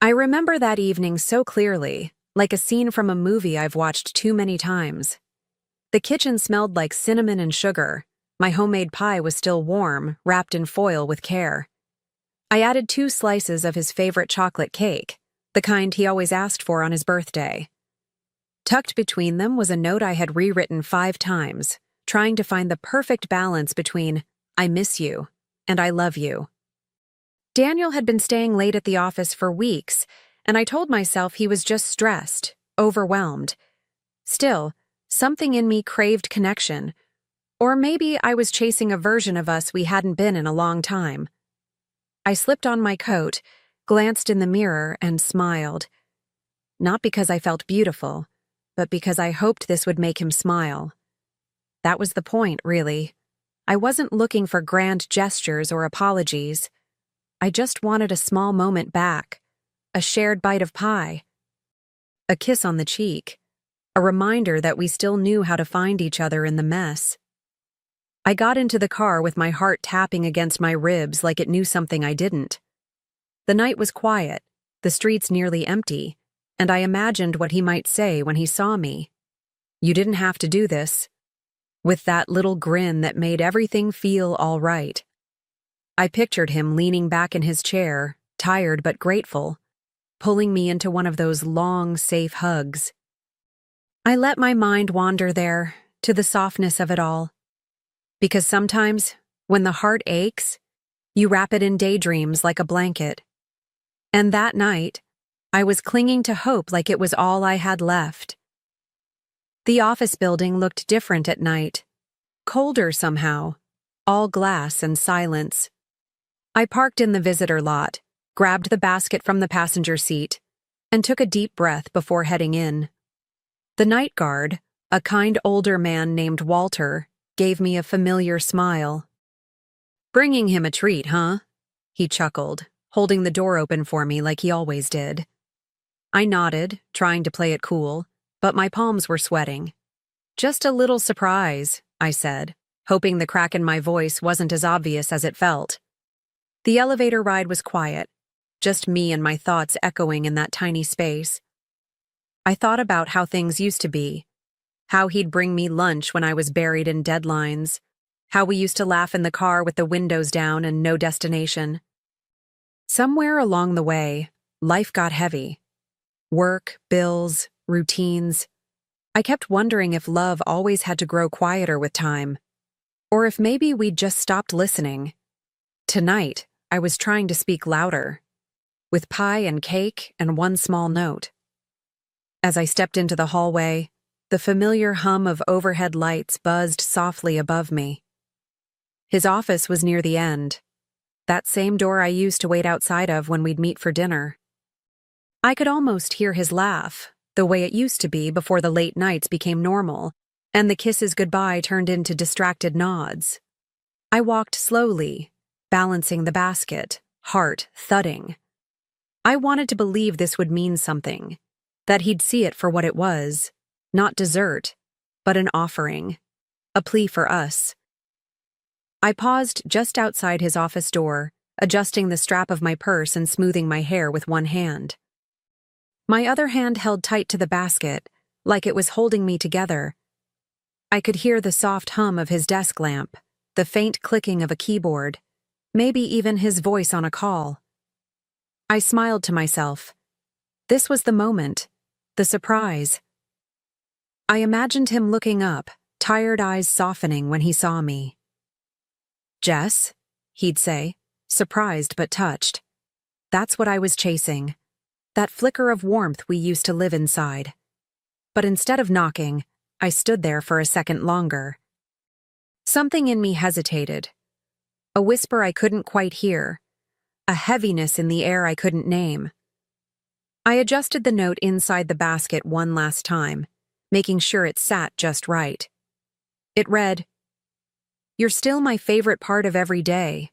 I remember that evening so clearly, like a scene from a movie I've watched too many times. The kitchen smelled like cinnamon and sugar. My homemade pie was still warm, wrapped in foil with care. I added 2 slices of his favorite chocolate cake, the kind he always asked for on his birthday. Tucked between them was a note I had rewritten 5 times, trying to find the perfect balance between "I miss you" and "I love you." Daniel had been staying late at the office for weeks, and I told myself he was just stressed, overwhelmed. Still, something in me craved connection. Or maybe I was chasing a version of us we hadn't been in a long time. I slipped on my coat, glanced in the mirror, and smiled. Not because I felt beautiful, but because I hoped this would make him smile. That was the point, really. I wasn't looking for grand gestures or apologies. I just wanted a small moment back, a shared bite of pie, a kiss on the cheek, a reminder that we still knew how to find each other in the mess. I got into the car with my heart tapping against my ribs like it knew something I didn't. The night was quiet, the streets nearly empty, and I imagined what he might say when he saw me. "You didn't have to do this," with that little grin that made everything feel all right. I pictured him leaning back in his chair, tired but grateful, pulling me into one of those long, safe hugs. I let my mind wander there, to the softness of it all. Because sometimes, when the heart aches, you wrap it in daydreams like a blanket. And that night, I was clinging to hope like it was all I had left. The office building looked different at night, colder somehow, all glass and silence. I parked in the visitor lot, grabbed the basket from the passenger seat, and took a deep breath before heading in. The night guard, a kind older man named Walter, gave me a familiar smile. "Bringing him a treat, huh?" he chuckled, holding the door open for me like he always did. I nodded, trying to play it cool, but my palms were sweating. "Just a little surprise," I said, hoping the crack in my voice wasn't as obvious as it felt. The elevator ride was quiet, just me and my thoughts echoing in that tiny space. I thought about how things used to be, how he'd bring me lunch when I was buried in deadlines, how we used to laugh in the car with the windows down and no destination. Somewhere along the way, life got heavy. Work, bills, routines. I kept wondering if love always had to grow quieter with time, or if maybe we'd just stopped listening. Tonight, I was trying to speak louder, with pie and cake and one small note. As I stepped into the hallway, the familiar hum of overhead lights buzzed softly above me. His office was near the end, that same door I used to wait outside of when we'd meet for dinner. I could almost hear his laugh, the way it used to be before the late nights became normal, and the kisses goodbye turned into distracted nods. I walked slowly, balancing the basket, heart thudding. I wanted to believe this would mean something, that he'd see it for what it was, not dessert, but an offering, a plea for us. I paused just outside his office door, adjusting the strap of my purse and smoothing my hair with one hand. My other hand held tight to the basket, like it was holding me together. I could hear the soft hum of his desk lamp, the faint clicking of a keyboard, maybe even his voice on a call. I smiled to myself. This was the moment, the surprise. I imagined him looking up, tired eyes softening when he saw me. "Jess," he'd say, surprised but touched. That's what I was chasing, that flicker of warmth we used to live inside. But instead of knocking, I stood there for a second longer. Something in me hesitated. A whisper I couldn't quite hear, a heaviness in the air I couldn't name. I adjusted the note inside the basket one last time, making sure it sat just right. It read, "You're still my favorite part of every day."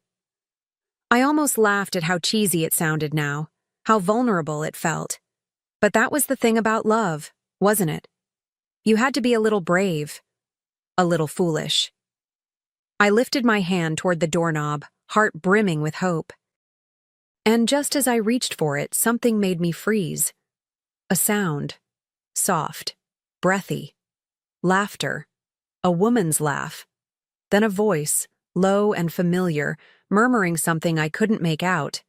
I almost laughed at how cheesy it sounded now, how vulnerable it felt. But that was the thing about love, wasn't it? You had to be a little brave, a little foolish. I lifted my hand toward the doorknob, heart brimming with hope. And just as I reached for it, something made me freeze. A sound. Soft. Breathy. Laughter. A woman's laugh. Then a voice, low and familiar, murmuring something I couldn't make out.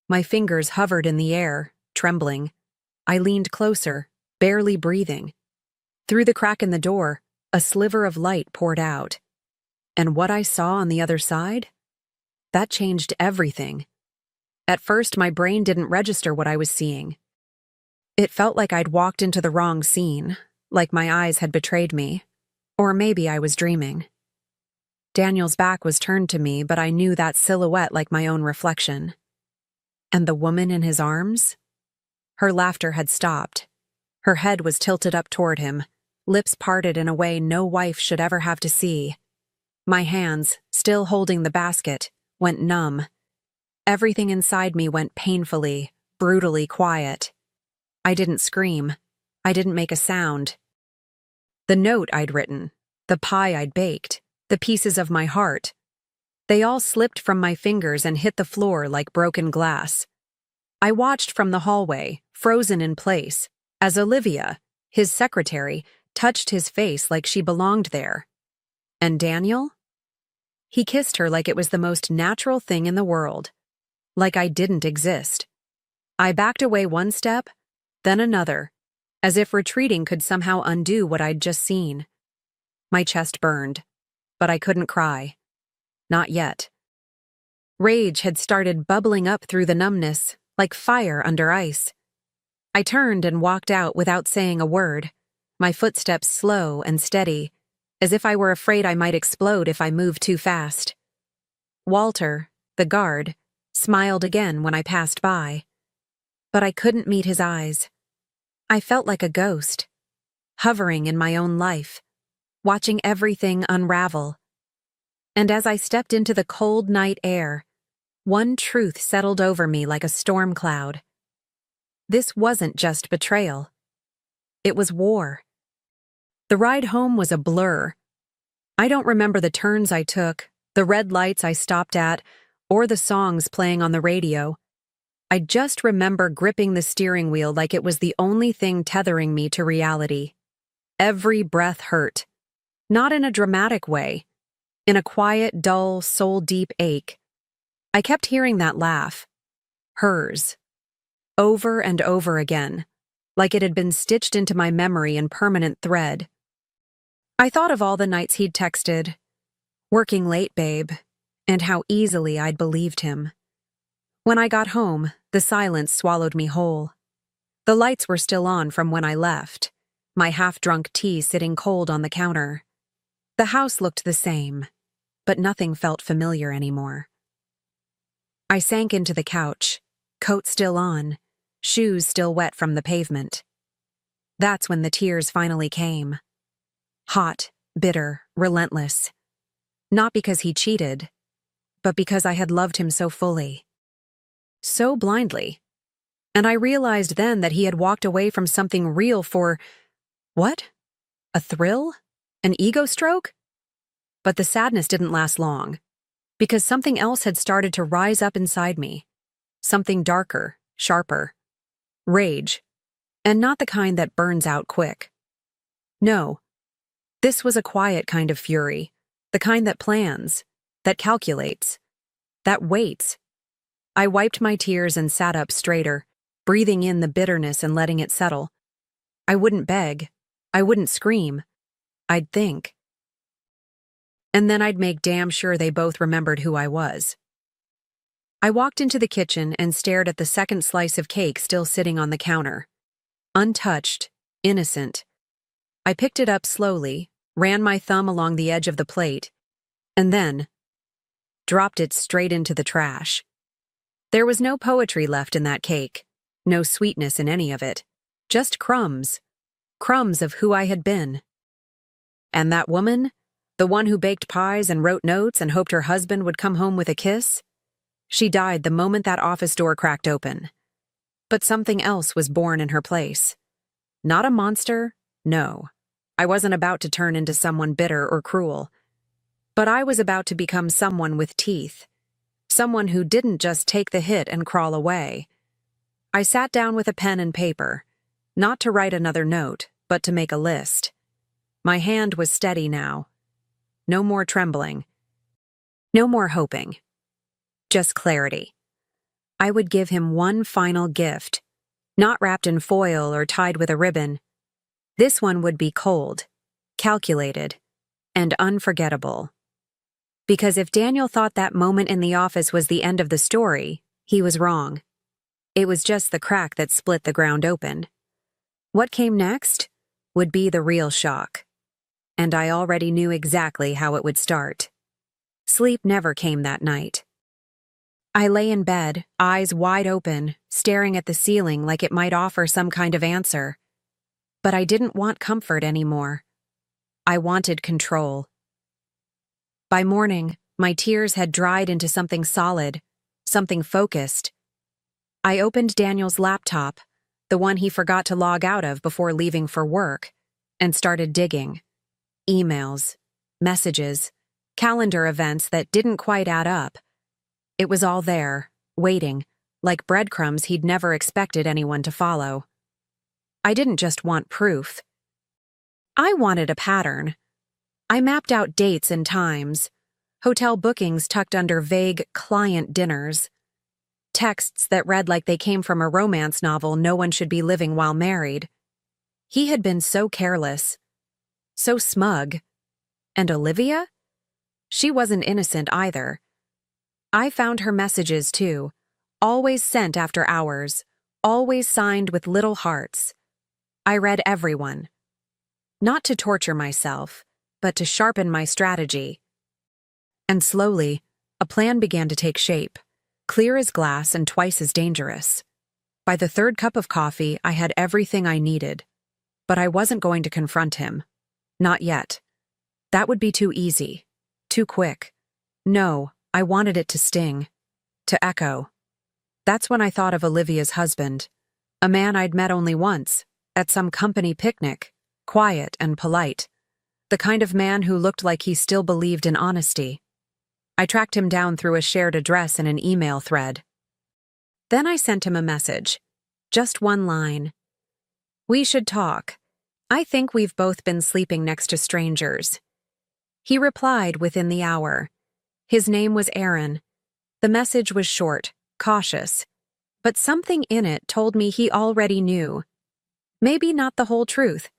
My fingers hovered in the air, trembling. I leaned closer, barely breathing. Through the crack in the door, a sliver of light poured out. And what I saw on the other side? That changed everything. At first, my brain didn't register what I was seeing. It felt like I'd walked into the wrong scene, like my eyes had betrayed me. Or maybe I was dreaming. Daniel's back was turned to me, but I knew that silhouette like my own reflection. And the woman in his arms? Her laughter had stopped. Her head was tilted up toward him, lips parted in a way no wife should ever have to see. My hands, still holding the basket, went numb. Everything inside me went painfully, brutally quiet. I didn't scream. I didn't make a sound. The note I'd written, the pie I'd baked, the pieces of my heart, they all slipped from my fingers and hit the floor like broken glass. I watched from the hallway, frozen in place, as Olivia, his secretary, touched his face like she belonged there. And Daniel? He kissed her like it was the most natural thing in the world, like I didn't exist. I backed away one step, then another, as if retreating could somehow undo what I'd just seen. My chest burned, but I couldn't cry. Not yet. Rage had started bubbling up through the numbness, like fire under ice. I turned and walked out without saying a word, my footsteps slow and steady, as if I were afraid I might explode if I moved too fast. Walter, the guard, smiled again when I passed by. But I couldn't meet his eyes. I felt like a ghost, hovering in my own life, watching everything unravel. And as I stepped into the cold night air, one truth settled over me like a storm cloud. This wasn't just betrayal. It was war. The ride home was a blur. I don't remember the turns I took, the red lights I stopped at, or the songs playing on the radio. I just remember gripping the steering wheel like it was the only thing tethering me to reality. Every breath hurt. Not in a dramatic way. In a quiet, dull, soul-deep ache. I kept hearing that laugh. Hers. Over and over again, like it had been stitched into my memory in permanent thread. I thought of all the nights he'd texted, "Working late, babe," and how easily I'd believed him. When I got home, the silence swallowed me whole. The lights were still on from when I left, my half-drunk tea sitting cold on the counter. The house looked the same, but nothing felt familiar anymore. I sank into the couch, coat still on, shoes still wet from the pavement. That's when the tears finally came. Hot, bitter, relentless. Not because he cheated, but because I had loved him so fully. So blindly. And I realized then that he had walked away from something real for, what? A thrill? An ego stroke? But the sadness didn't last long, because something else had started to rise up inside me. Something darker, sharper. Rage. And not the kind that burns out quick. No. This was a quiet kind of fury, the kind that plans, that calculates, that waits. I wiped my tears and sat up straighter, breathing in the bitterness and letting it settle. I wouldn't beg. I wouldn't scream. I'd think. And then I'd make damn sure they both remembered who I was. I walked into the kitchen and stared at the second slice of cake still sitting on the counter. Untouched, innocent. I picked it up slowly, ran my thumb along the edge of the plate, and then dropped it straight into the trash. There was no poetry left in that cake, no sweetness in any of it, just crumbs. Crumbs of who I had been. And that woman, the one who baked pies and wrote notes and hoped her husband would come home with a kiss, she died the moment that office door cracked open. But something else was born in her place. Not a monster, no. I wasn't about to turn into someone bitter or cruel. But I was about to become someone with teeth. Someone who didn't just take the hit and crawl away. I sat down with a pen and paper, not to write another note, but to make a list. My hand was steady now. No more trembling. No more hoping. Just clarity. I would give him one final gift, not wrapped in foil or tied with a ribbon. This one would be cold, calculated, and unforgettable. Because if Daniel thought that moment in the office was the end of the story, he was wrong. It was just the crack that split the ground open. What came next would be the real shock. And I already knew exactly how it would start. Sleep never came that night. I lay in bed, eyes wide open, staring at the ceiling like it might offer some kind of answer. But I didn't want comfort anymore. I wanted control. By morning, my tears had dried into something solid, something focused. I opened Daniel's laptop, the one he forgot to log out of before leaving for work, and started digging. Emails, messages, calendar events that didn't quite add up. It was all there, waiting, like breadcrumbs he'd never expected anyone to follow. I didn't just want proof. I wanted a pattern. I mapped out dates and times, hotel bookings tucked under vague client dinners, texts that read like they came from a romance novel no one should be living while married. He had been so careless, so smug. And Olivia? She wasn't innocent either. I found her messages too, always sent after hours, always signed with little hearts. I read every one. Not to torture myself, but to sharpen my strategy. And slowly, a plan began to take shape, clear as glass and twice as dangerous. By the third cup of coffee, I had everything I needed. But I wasn't going to confront him. Not yet. That would be too easy. Too quick. No, I wanted it to sting. To echo. That's when I thought of Olivia's husband. A man I'd met only once, at some company picnic, quiet and polite. The kind of man who looked like he still believed in honesty. I tracked him down through a shared address in an email thread. Then I sent him a message. Just one line. We should talk. I think we've both been sleeping next to strangers. He replied within the hour. His name was Aaron. The message was short, cautious, but something in it told me he already knew. Maybe not the whole truth,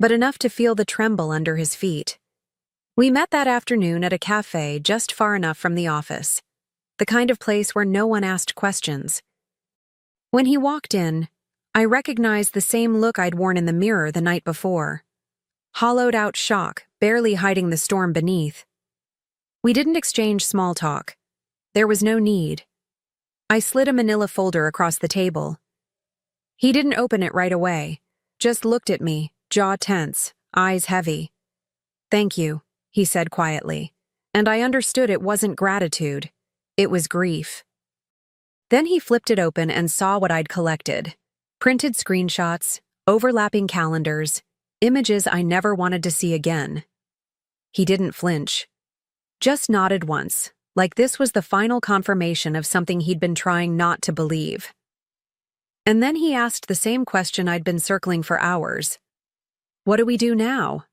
but enough to feel the tremble under his feet. We met that afternoon at a cafe just far enough from the office, the kind of place where no one asked questions. When he walked in, I recognized the same look I'd worn in the mirror the night before. Hollowed-out shock, barely hiding the storm beneath. We didn't exchange small talk. There was no need. I slid a manila folder across the table. He didn't open it right away, just looked at me, jaw tense, eyes heavy. Thank you, he said quietly, and I understood it wasn't gratitude. It was grief. Then he flipped it open and saw what I'd collected. Printed screenshots, overlapping calendars, images I never wanted to see again. He didn't flinch. Just nodded once, like this was the final confirmation of something he'd been trying not to believe. And then he asked the same question I'd been circling for hours. What do we do now?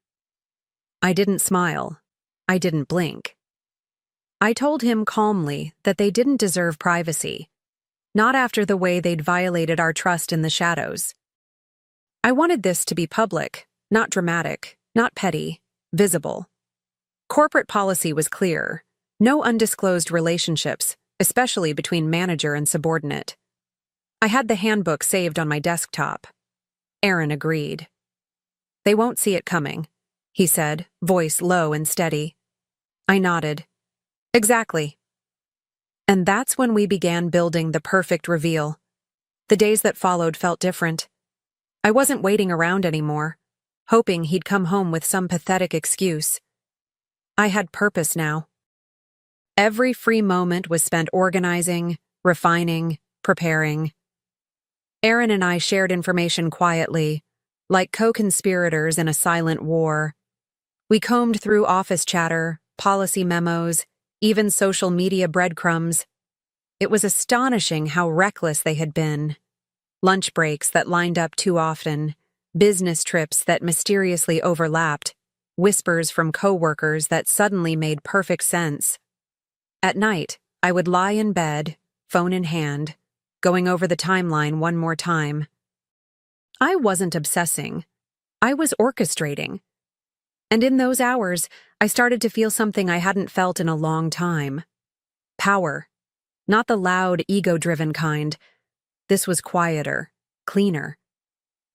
I didn't smile. I didn't blink. I told him calmly that they didn't deserve privacy, not after the way they'd violated our trust in the shadows. I wanted this to be public, not dramatic, not petty, visible. Corporate policy was clear. No undisclosed relationships, especially between manager and subordinate. I had the handbook saved on my desktop. Aaron agreed. They won't see it coming, he said, voice low and steady. I nodded. Exactly. And that's when we began building the perfect reveal. The days that followed felt different. I wasn't waiting around anymore, hoping he'd come home with some pathetic excuse. I had purpose now. Every free moment was spent organizing, refining, preparing. Aaron and I shared information quietly, like co-conspirators in a silent war. We combed through office chatter, policy memos, even social media breadcrumbs. It was astonishing how reckless they had been. Lunch breaks that lined up too often, business trips that mysteriously overlapped, whispers from coworkers that suddenly made perfect sense. At night, I would lie in bed, phone in hand, going over the timeline one more time. I wasn't obsessing. I was orchestrating. And in those hours, I started to feel something I hadn't felt in a long time. Power. Not the loud, ego-driven kind. This was quieter, cleaner.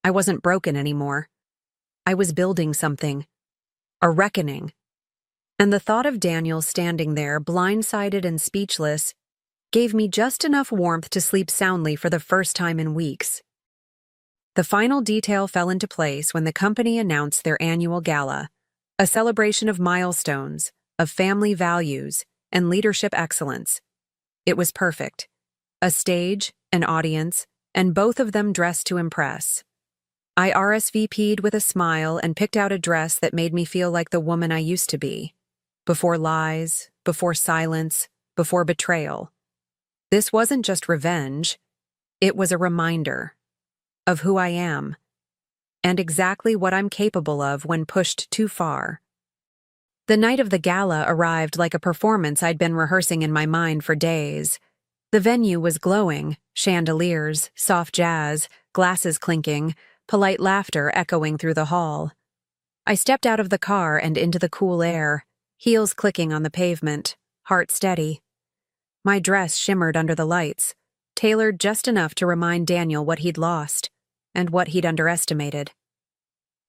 I wasn't broken anymore. I was building something. A reckoning. And the thought of Daniel standing there, blindsided and speechless, gave me just enough warmth to sleep soundly for the first time in weeks. The final detail fell into place when the company announced their annual gala, a celebration of milestones, of family values, and leadership excellence. It was perfect. A stage, an audience, and both of them dressed to impress. I RSVP'd with a smile and picked out a dress that made me feel like the woman I used to be. Before lies, before silence, before betrayal. This wasn't just revenge. It was a reminder of who I am and exactly what I'm capable of when pushed too far. The night of the gala arrived like a performance I'd been rehearsing in my mind for days. The venue was glowing, chandeliers, soft jazz, glasses clinking, polite laughter echoing through the hall. I stepped out of the car and into the cool air, heels clicking on the pavement, heart steady. My dress shimmered under the lights, tailored just enough to remind Daniel what he'd lost and what he'd underestimated.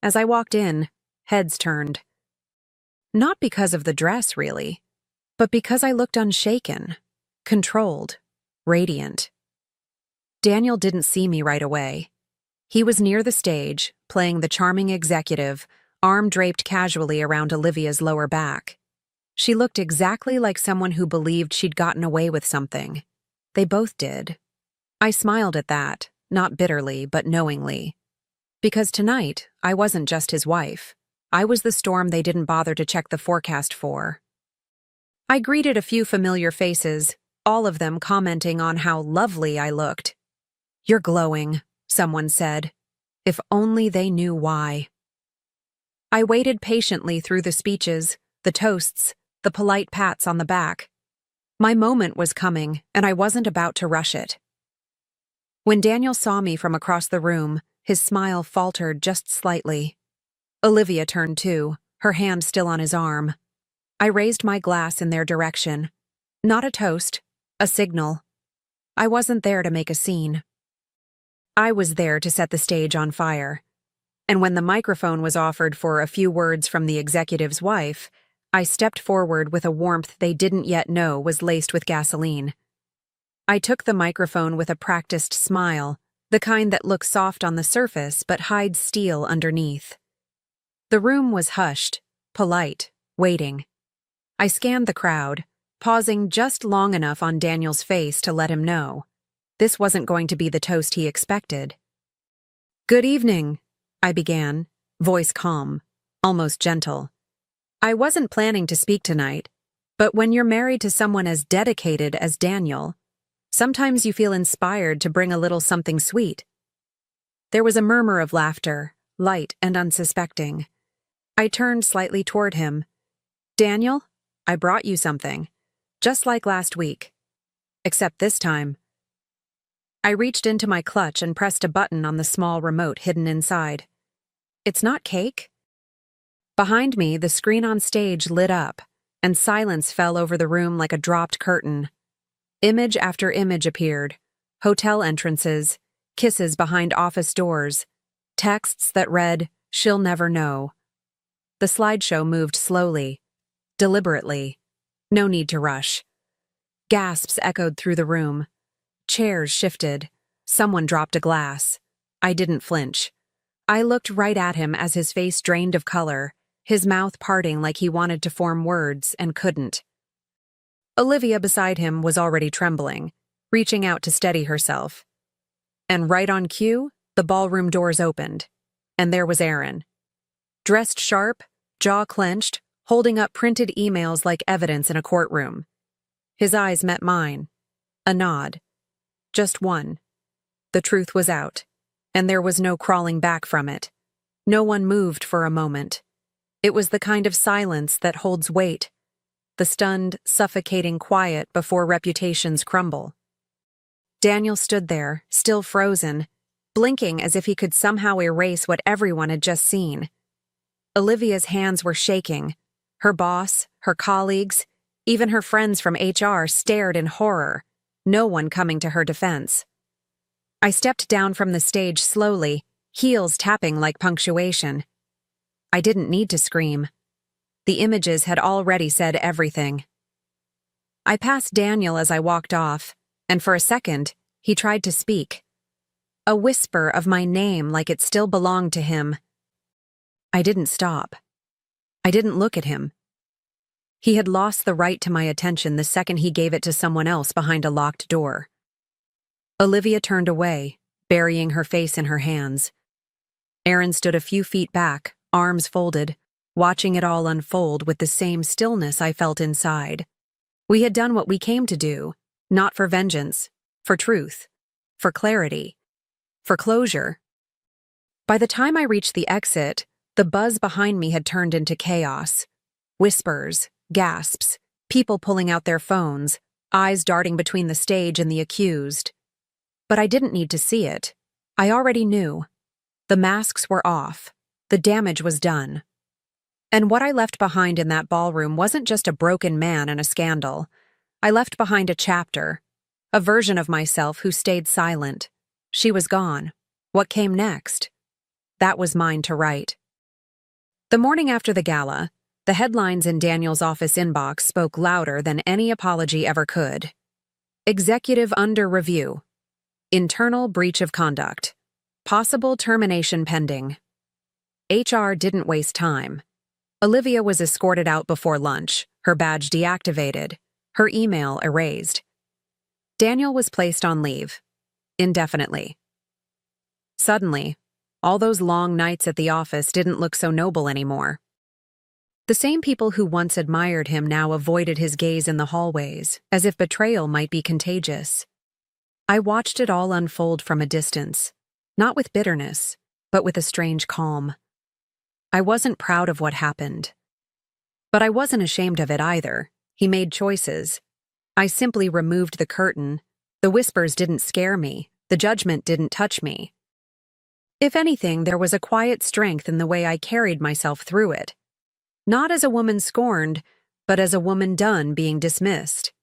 As I walked in, heads turned. Not because of the dress, really, but because I looked unshaken, controlled, radiant. Daniel didn't see me right away. He was near the stage, playing the charming executive, arm draped casually around Olivia's lower back. She looked exactly like someone who believed she'd gotten away with something. They both did. I smiled at that, not bitterly, but knowingly. Because tonight, I wasn't just his wife. I was the storm they didn't bother to check the forecast for. I greeted a few familiar faces, all of them commenting on how lovely I looked. "You're glowing," someone said. If only they knew why. I waited patiently through the speeches, the toasts, the polite pats on the back. My moment was coming, and I wasn't about to rush it. When Daniel saw me from across the room, his smile faltered just slightly. Olivia turned too, her hand still on his arm. I raised my glass in their direction. Not a toast, a signal. I wasn't there to make a scene. I was there to set the stage on fire. And when the microphone was offered for a few words from the executive's wife, I stepped forward with a warmth they didn't yet know was laced with gasoline. I took the microphone with a practiced smile, the kind that looks soft on the surface but hides steel underneath. The room was hushed, polite, waiting. I scanned the crowd, pausing just long enough on Daniel's face to let him know. This wasn't going to be the toast he expected. "Good evening," I began, voice calm, almost gentle. I wasn't planning to speak tonight, but when you're married to someone as dedicated as Daniel, sometimes you feel inspired to bring a little something sweet. There was a murmur of laughter, light and unsuspecting. I turned slightly toward him. "Daniel, I brought you something, just like last week. Except this time." I reached into my clutch and pressed a button on the small remote hidden inside. "It's not cake?" Behind me, the screen on stage lit up, and silence fell over the room like a dropped curtain. Image after image appeared. Hotel entrances, kisses behind office doors, texts that read, "She'll never know." The slideshow moved slowly, deliberately. No need to rush. Gasps echoed through the room. Chairs shifted. Someone dropped a glass. I didn't flinch. I looked right at him as his face drained of color, his mouth parting like he wanted to form words and couldn't. Olivia beside him was already trembling, reaching out to steady herself. And right on cue, the ballroom doors opened, and there was Aaron. Dressed sharp, jaw clenched, holding up printed emails like evidence in a courtroom. His eyes met mine. A nod. Just one. The truth was out, and there was no crawling back from it. No one moved for a moment. It was the kind of silence that holds weight, the stunned, suffocating quiet before reputations crumble. Daniel stood there, still frozen, blinking as if he could somehow erase what everyone had just seen. Olivia's hands were shaking. Her boss, her colleagues, even her friends from HR stared in horror, no one coming to her defense. I stepped down from the stage slowly, heels tapping like punctuation. I didn't need to scream. The images had already said everything. I passed Daniel as I walked off, and for a second, he tried to speak. A whisper of my name like it still belonged to him. I didn't stop. I didn't look at him. He had lost the right to my attention the second he gave it to someone else behind a locked door. Olivia turned away, burying her face in her hands. Aaron stood a few feet back, arms folded, watching it all unfold with the same stillness I felt inside. We had done what we came to do, not for vengeance, for truth, for clarity, for closure. By the time I reached the exit, the buzz behind me had turned into chaos. Whispers, gasps, people pulling out their phones, eyes darting between the stage and the accused. But I didn't need to see it. I already knew. The masks were off. The damage was done. And what I left behind in that ballroom wasn't just a broken man and a scandal. I left behind a chapter, a version of myself who stayed silent. She was gone. What came next? That was mine to write. The morning after the gala, the headlines in Daniel's office inbox spoke louder than any apology ever could. Executive under review. Internal breach of conduct. Possible termination pending. HR didn't waste time. Olivia was escorted out before lunch, her badge deactivated, her email erased. Daniel was placed on leave. Indefinitely. Suddenly, all those long nights at the office didn't look so noble anymore. The same people who once admired him now avoided his gaze in the hallways, as if betrayal might be contagious. I watched it all unfold from a distance, not with bitterness, but with a strange calm. I wasn't proud of what happened. But I wasn't ashamed of it either. He made choices. I simply removed the curtain. The whispers didn't scare me. The judgment didn't touch me. If anything, there was a quiet strength in the way I carried myself through it. Not as a woman scorned, but as a woman done being dismissed.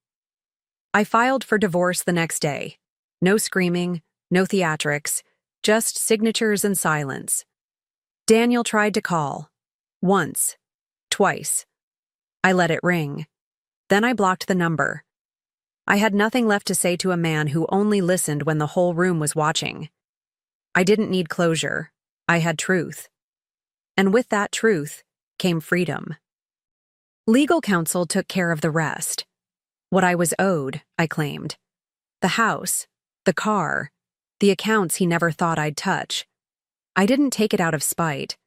I filed for divorce the next day. No screaming, no theatrics, just signatures and silence. Daniel tried to call. Once. Twice. I let it ring. Then I blocked the number. I had nothing left to say to a man who only listened when the whole room was watching. I didn't need closure. I had truth. And with that truth came freedom. Legal counsel took care of the rest. What I was owed, I claimed. The house, the car, the accounts he never thought I'd touch. I didn't take it out of spite.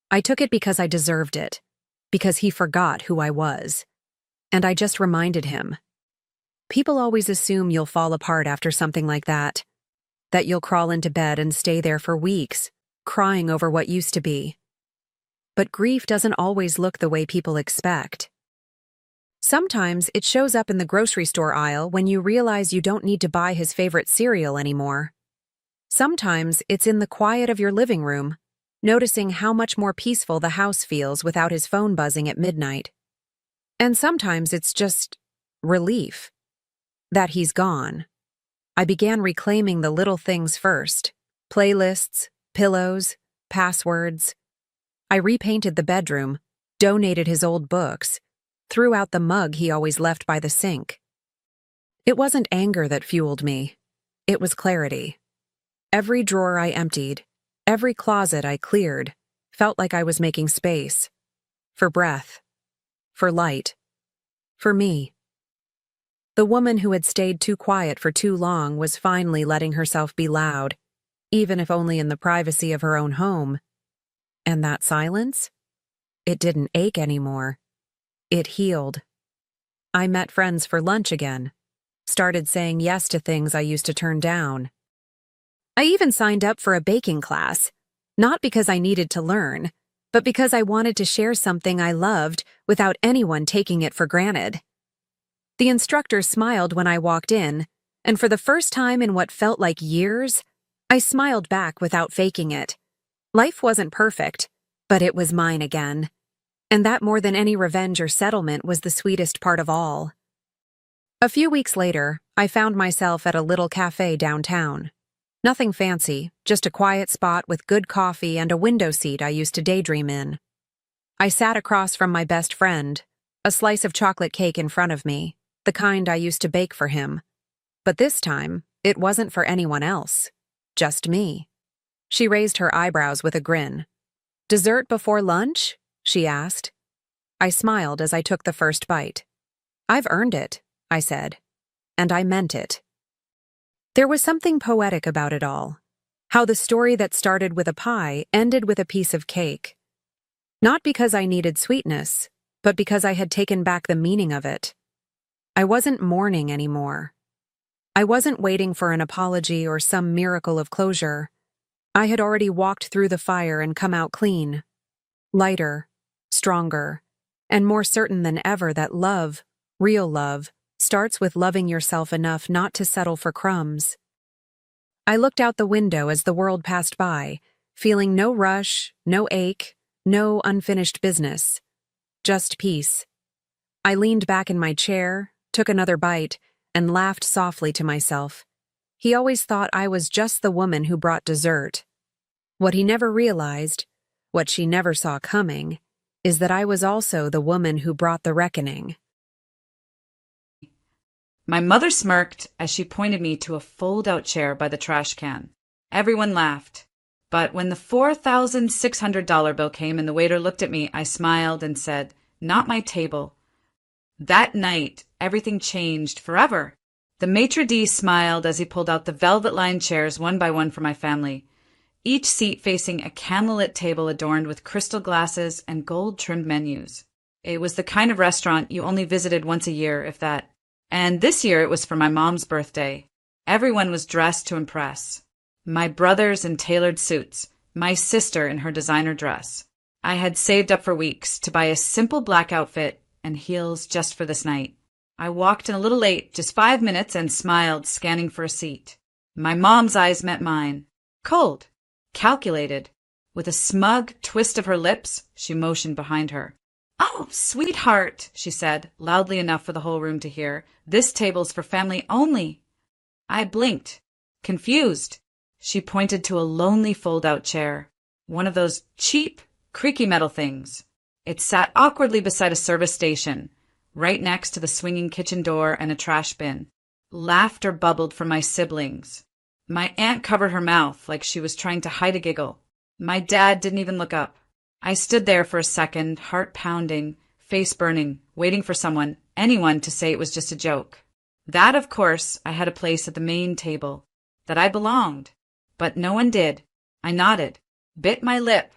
I took it because I deserved it, because he forgot who I was. And I just reminded him. People always assume you'll fall apart after something like that you'll crawl into bed and stay there for weeks, crying over what used to be. But grief doesn't always look the way people expect. Sometimes it shows up in the grocery store aisle when you realize you don't need to buy his favorite cereal anymore. Sometimes it's in the quiet of your living room, noticing how much more peaceful the house feels without his phone buzzing at midnight. And sometimes it's just relief that he's gone. I began reclaiming the little things first. Playlists, pillows, passwords. I repainted the bedroom, donated his old books, threw out the mug he always left by the sink. It wasn't anger that fueled me. It was clarity. Every drawer I emptied, every closet I cleared, felt like I was making space. For breath. For light. For me. The woman who had stayed too quiet for too long was finally letting herself be loud, even if only in the privacy of her own home. And that silence? It didn't ache anymore. It healed. I met friends for lunch again, started saying yes to things I used to turn down. I even signed up for a baking class, not because I needed to learn, but because I wanted to share something I loved without anyone taking it for granted. The instructor smiled when I walked in, and for the first time in what felt like years, I smiled back without faking it. Life wasn't perfect, but it was mine again. And that more than any revenge or settlement was the sweetest part of all. A few weeks later, I found myself at a little cafe downtown. Nothing fancy, just a quiet spot with good coffee and a window seat I used to daydream in. I sat across from my best friend, a slice of chocolate cake in front of me, the kind I used to bake for him. But this time, it wasn't for anyone else, just me. She raised her eyebrows with a grin. "Dessert before lunch?" she asked. I smiled as I took the first bite. "I've earned it," I said. And I meant it. There was something poetic about it all. How the story that started with a pie ended with a piece of cake. Not because I needed sweetness, but because I had taken back the meaning of it. I wasn't mourning anymore. I wasn't waiting for an apology or some miracle of closure. I had already walked through the fire and come out clean. Lighter, stronger, and more certain than ever that love, real love, starts with loving yourself enough not to settle for crumbs. I looked out the window as the world passed by, feeling no rush, no ache, no unfinished business. Just peace. I leaned back in my chair, took another bite, and laughed softly to myself. He always thought I was just the woman who brought dessert. What he never realized, what she never saw coming, is that I was also the woman who brought the reckoning. My mother smirked as she pointed me to a fold-out chair by the trash can. Everyone laughed. But when the $4,600 bill came and the waiter looked at me, I smiled and said, "Not my table." That night, everything changed forever. The maitre d' smiled as he pulled out the velvet-lined chairs one by one for my family, each seat facing a candlelit table adorned with crystal glasses and gold-trimmed menus. It was the kind of restaurant you only visited once a year, if that. And this year it was for my mom's birthday. Everyone was dressed to impress. My brothers in tailored suits, my sister in her designer dress. I had saved up for weeks to buy a simple black outfit and heels just for this night. I walked in a little late, just 5 minutes, and smiled, scanning for a seat. My mom's eyes met mine. Cold. Calculated. With a smug twist of her lips, she motioned behind her. "Oh, sweetheart," she said, loudly enough for the whole room to hear. "This table's for family only." I blinked. Confused. She pointed to a lonely fold-out chair. One of those cheap, creaky metal things. It sat awkwardly beside a service station, right next to the swinging kitchen door and a trash bin. Laughter bubbled from my siblings. My aunt covered her mouth like she was trying to hide a giggle. My dad didn't even look up. I stood there for a second, heart pounding, face burning, waiting for someone, anyone, to say it was just a joke. That, of course, I had a place at the main table, that I belonged. But no one did. I nodded, bit my lip,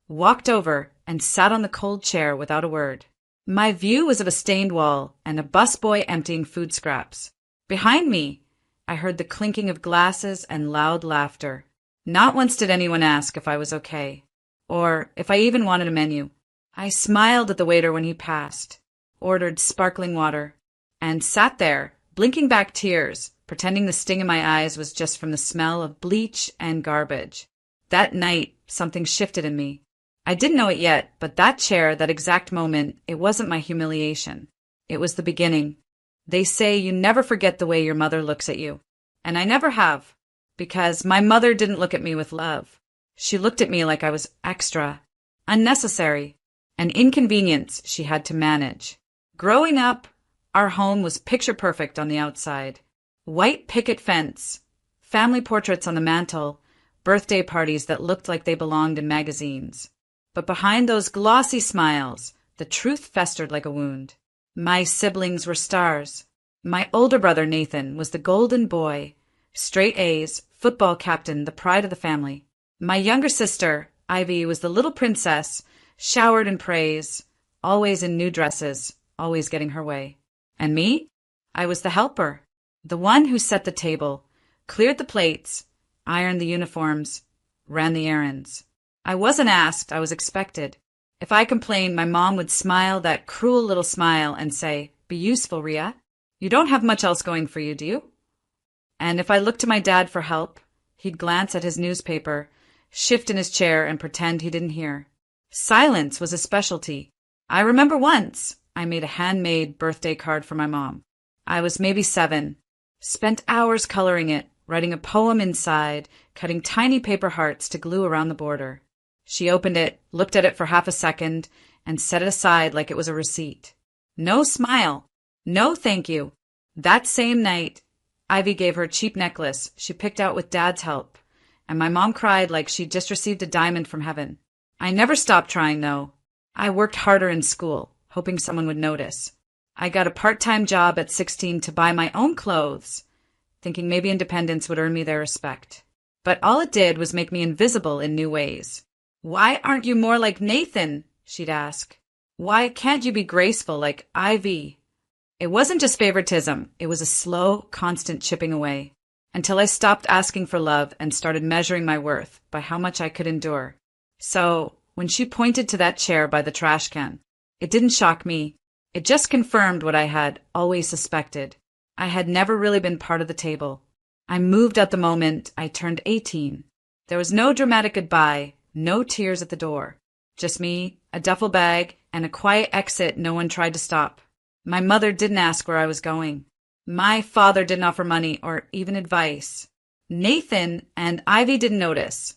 walked over, and sat on the cold chair without a word. My view was of a stained wall and a busboy emptying food scraps. Behind me, I heard the clinking of glasses and loud laughter. Not once did anyone ask if I was okay, or if I even wanted a menu. I smiled at the waiter when he passed, ordered sparkling water, and sat there, blinking back tears, pretending the sting in my eyes was just from the smell of bleach and garbage. That night, something shifted in me. I didn't know it yet, but that chair, that exact moment, it wasn't my humiliation. It was the beginning. They say you never forget the way your mother looks at you. And I never have, because my mother didn't look at me with love. She looked at me like I was extra, unnecessary, an inconvenience she had to manage. Growing up, our home was picture perfect on the outside. White picket fence, family portraits on the mantel, birthday parties that looked like they belonged in magazines. But behind those glossy smiles, the truth festered like a wound. My siblings were stars. My older brother, Nathan, was the golden boy, straight A's, football captain, the pride of the family. My younger sister, Ivy, was the little princess, showered in praise, always in new dresses, always getting her way. And me? I was the helper, the one who set the table, cleared the plates, ironed the uniforms, ran the errands. I wasn't asked, I was expected. If I complained, my mom would smile that cruel little smile and say, "Be useful, Ria. You don't have much else going for you, do you?" And if I looked to my dad for help, he'd glance at his newspaper, shift in his chair, and pretend he didn't hear. Silence was a specialty. I remember once I made a handmade birthday card for my mom. I was maybe 7, spent hours coloring it, writing a poem inside, cutting tiny paper hearts to glue around the border. She opened it, looked at it for half a second, and set it aside like it was a receipt. No smile. No thank you. That same night, Ivy gave her a cheap necklace she picked out with Dad's help, and my mom cried like she'd just received a diamond from heaven. I never stopped trying, though. I worked harder in school, hoping someone would notice. I got a part-time job at 16 to buy my own clothes, thinking maybe independence would earn me their respect. But all it did was make me invisible in new ways. "Why aren't you more like Nathan?" she'd ask. "Why can't you be graceful like Ivy?" It wasn't just favoritism, it was a slow, constant chipping away, until I stopped asking for love and started measuring my worth by how much I could endure. So, when she pointed to that chair by the trash can, it didn't shock me. It just confirmed what I had always suspected. I had never really been part of the table. I moved at the moment I turned 18. There was no dramatic goodbye, no tears at the door. Just me, a duffel bag, and a quiet exit no one tried to stop. My mother didn't ask where I was going. My father didn't offer money or even advice. Nathan and Ivy didn't notice.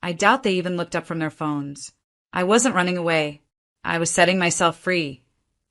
I doubt they even looked up from their phones. I wasn't running away. I was setting myself free,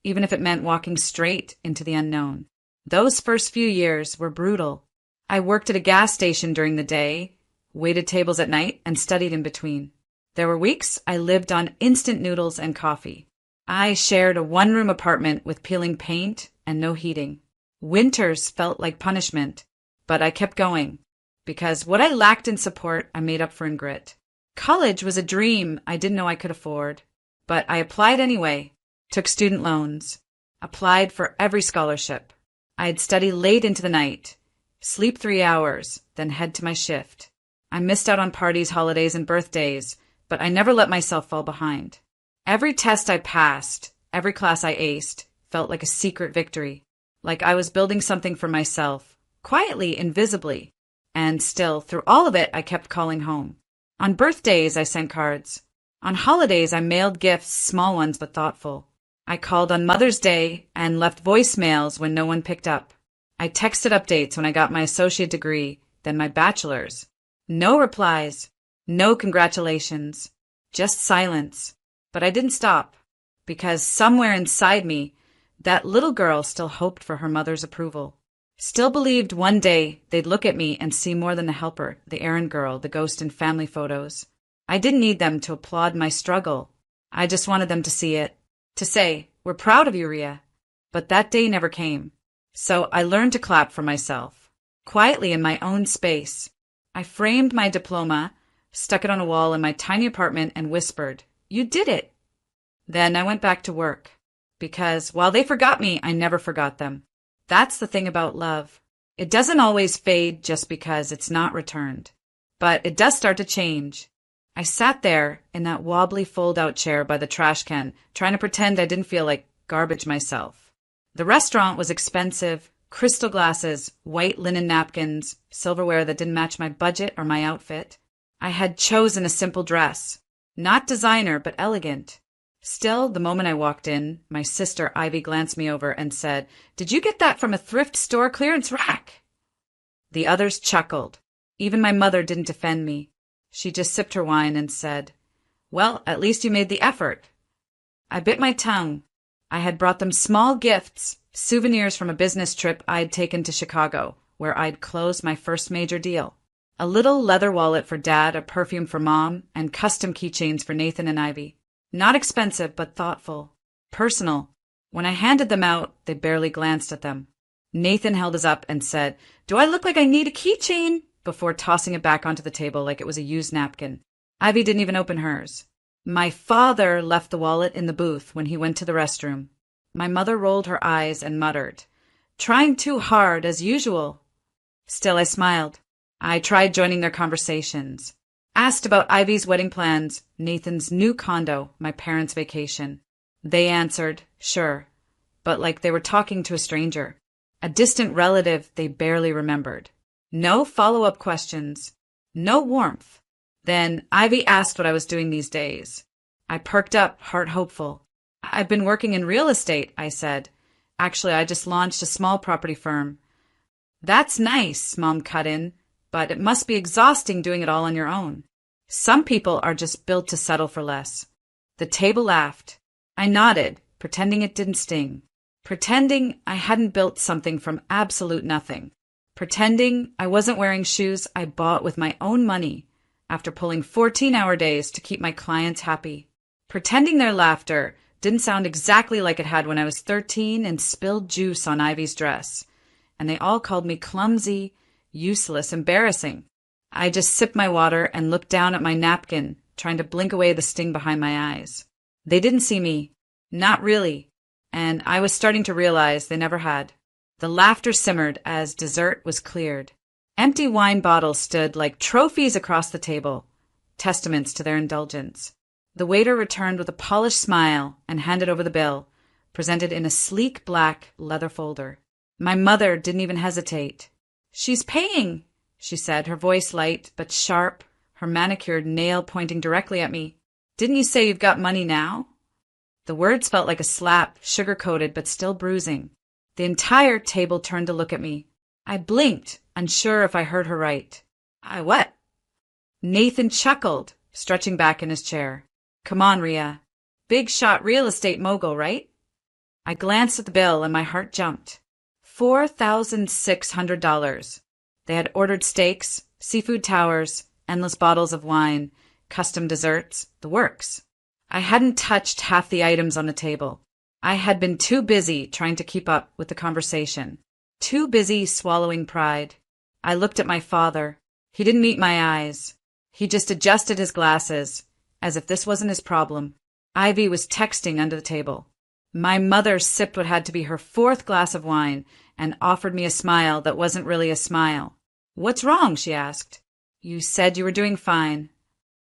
even if it meant walking straight into the unknown. Those first few years were brutal. I worked at a gas station during the day, waited tables at night, and studied in between. There were weeks I lived on instant noodles and coffee. I shared a one-room apartment with peeling paint and no heating. Winters felt like punishment, but I kept going, because what I lacked in support, I made up for in grit. College was a dream I didn't know I could afford, but I applied anyway, took student loans, applied for every scholarship. I'd study late into the night, sleep 3 hours, then head to my shift. I missed out on parties, holidays, and birthdays, but I never let myself fall behind. Every test I passed, every class I aced, felt like a secret victory, like I was building something for myself, quietly, invisibly. And still, through all of it, I kept calling home. On birthdays, I sent cards. On holidays, I mailed gifts, small ones but thoughtful. I called on Mother's Day and left voicemails when no one picked up. I texted updates when I got my associate degree, then my bachelor's. No replies, no congratulations, just silence. But I didn't stop, because somewhere inside me, that little girl still hoped for her mother's approval. Still believed one day they'd look at me and see more than the helper, the errand girl, the ghost in family photos. I didn't need them to applaud my struggle. I just wanted them to see it, to say, "We're proud of you, Ria." But that day never came. So I learned to clap for myself, quietly in my own space. I framed my diploma, stuck it on a wall in my tiny apartment, and whispered, "You did it." Then I went back to work, because while they forgot me, I never forgot them. That's the thing about love. It doesn't always fade just because it's not returned. But it does start to change. I sat there in that wobbly fold-out chair by the trash can, trying to pretend I didn't feel like garbage myself. The restaurant was expensive, crystal glasses, white linen napkins, silverware that didn't match my budget or my outfit. I had chosen a simple dress, not designer but elegant. Still, the moment I walked in, my sister Ivy glanced me over and said, "Did you get that from a thrift store clearance rack?" The others chuckled. Even my mother didn't defend me. She just sipped her wine and said, "Well, at least you made the effort." I bit my tongue. I had brought them small gifts, souvenirs from a business trip I'd taken to Chicago, where I'd closed my first major deal. A little leather wallet for Dad, a perfume for Mom, and custom keychains for Nathan and Ivy. Not expensive, but thoughtful. Personal. When I handed them out, they barely glanced at them. Nathan held his up and said, "Do I look like I need a keychain?" before tossing it back onto the table like it was a used napkin. Ivy didn't even open hers. My father left the wallet in the booth when he went to the restroom. My mother rolled her eyes and muttered, "Trying too hard, as usual." Still, I smiled. I tried joining their conversations. Asked about Ivy's wedding plans, Nathan's new condo, my parents' vacation. They answered, sure, but like they were talking to a stranger. A distant relative they barely remembered. No follow-up questions. No warmth. Then Ivy asked what I was doing these days. I perked up, heart hopeful. "I've been working in real estate," I said. "Actually, I just launched a small property firm." "That's nice," Mom cut in, "but it must be exhausting doing it all on your own. Some people are just built to settle for less." The table laughed. I nodded, pretending it didn't sting. Pretending I hadn't built something from absolute nothing. Pretending I wasn't wearing shoes I bought with my own money after pulling 14-hour days to keep my clients happy. Pretending their laughter didn't sound exactly like it had when I was 13 and spilled juice on Ivy's dress. And they all called me clumsy, useless, embarrassing. I just sipped my water and looked down at my napkin, trying to blink away the sting behind my eyes. They didn't see me. Not really. And I was starting to realize they never had. The laughter simmered as dessert was cleared. Empty wine bottles stood like trophies across the table, testaments to their indulgence. The waiter returned with a polished smile and handed over the bill, presented in a sleek black leather folder. My mother didn't even hesitate. "She's paying," she said, her voice light but sharp, her manicured nail pointing directly at me. "Didn't you say you've got money now?" The words felt like a slap, sugar-coated but still bruising. The entire table turned to look at me. I blinked, unsure if I heard her right. "I what?" Nathan chuckled, stretching back in his chair. "Come on, Rhea. Big shot real estate mogul, right?" I glanced at the bill and my heart jumped. $4,600. They had ordered steaks, seafood towers, endless bottles of wine, custom desserts, the works. I hadn't touched half the items on the table. I had been too busy trying to keep up with the conversation. Too busy swallowing pride. I looked at my father. He didn't meet my eyes. He just adjusted his glasses, as if this wasn't his problem. Ivy was texting under the table. My mother sipped what had to be her fourth glass of wine and offered me a smile that wasn't really a smile. "What's wrong?" she asked. "You said you were doing fine."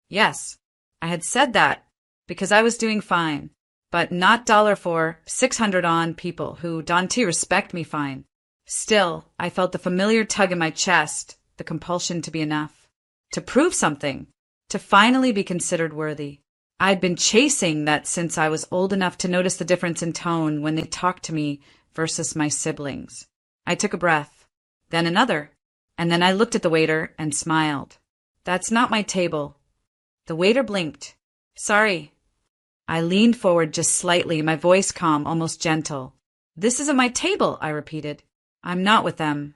Yes, I had said that because I was doing fine, but not $4,600 on people who don't respect me fine. Still, I felt the familiar tug in my chest, the compulsion to be enough, to prove something, to finally be considered worthy. I'd been chasing that since I was old enough to notice the difference in tone when they talked to me versus my siblings. I took a breath, then another, and then I looked at the waiter and smiled. "That's not my table." The waiter blinked. "Sorry." I leaned forward just slightly, my voice calm, almost gentle. "This isn't my table," I repeated. "I'm not with them."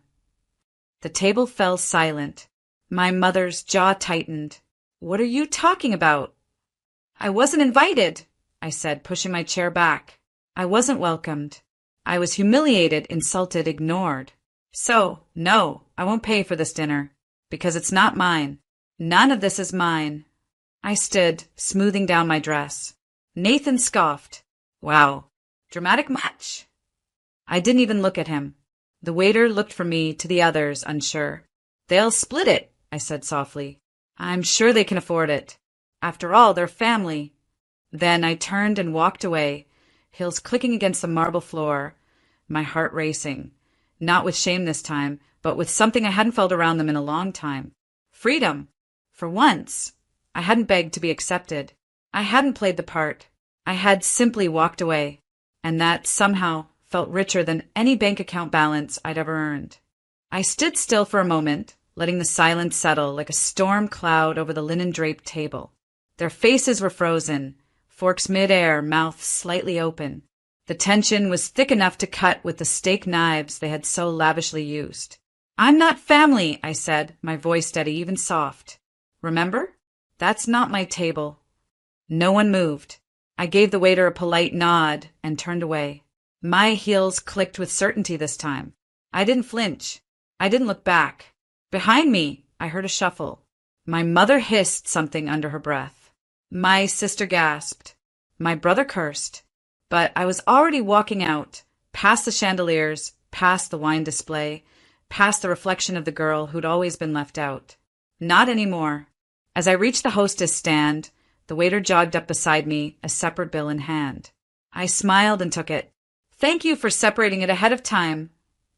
The table fell silent. My mother's jaw tightened. "What are you talking about?" "I wasn't invited," I said, pushing my chair back. I wasn't welcomed. I was humiliated, insulted, ignored. "So, no, I won't pay for this dinner, because it's not mine. None of this is mine." I stood, smoothing down my dress. Nathan scoffed. "Wow, dramatic much?" I didn't even look at him. The waiter looked from me to the others, unsure. "They'll split it," I said softly. "I'm sure they can afford it. After all, they're family." Then I turned and walked away, heels clicking against the marble floor, my heart racing. Not with shame this time, but with something I hadn't felt around them in a long time. Freedom. For once, I hadn't begged to be accepted. I hadn't played the part. I had simply walked away, and that somehow felt richer than any bank account balance I'd ever earned. I stood still for a moment, letting the silence settle like a storm cloud over the linen-draped table. Their faces were frozen, forks mid-air, mouths slightly open. The tension was thick enough to cut with the steak knives they had so lavishly used. "I'm not family," I said, my voice steady, even soft. "Remember? That's not my table." No one moved. I gave the waiter a polite nod and turned away. My heels clicked with certainty this time. I didn't flinch. I didn't look back. Behind me, I heard a shuffle. My mother hissed something under her breath. My sister gasped. My brother cursed. But I was already walking out, past the chandeliers, past the wine display, past the reflection of the girl who'd always been left out. Not anymore. As I reached the hostess stand, the waiter jogged up beside me, a separate bill in hand. I smiled and took it. "Thank you for separating it ahead of time,"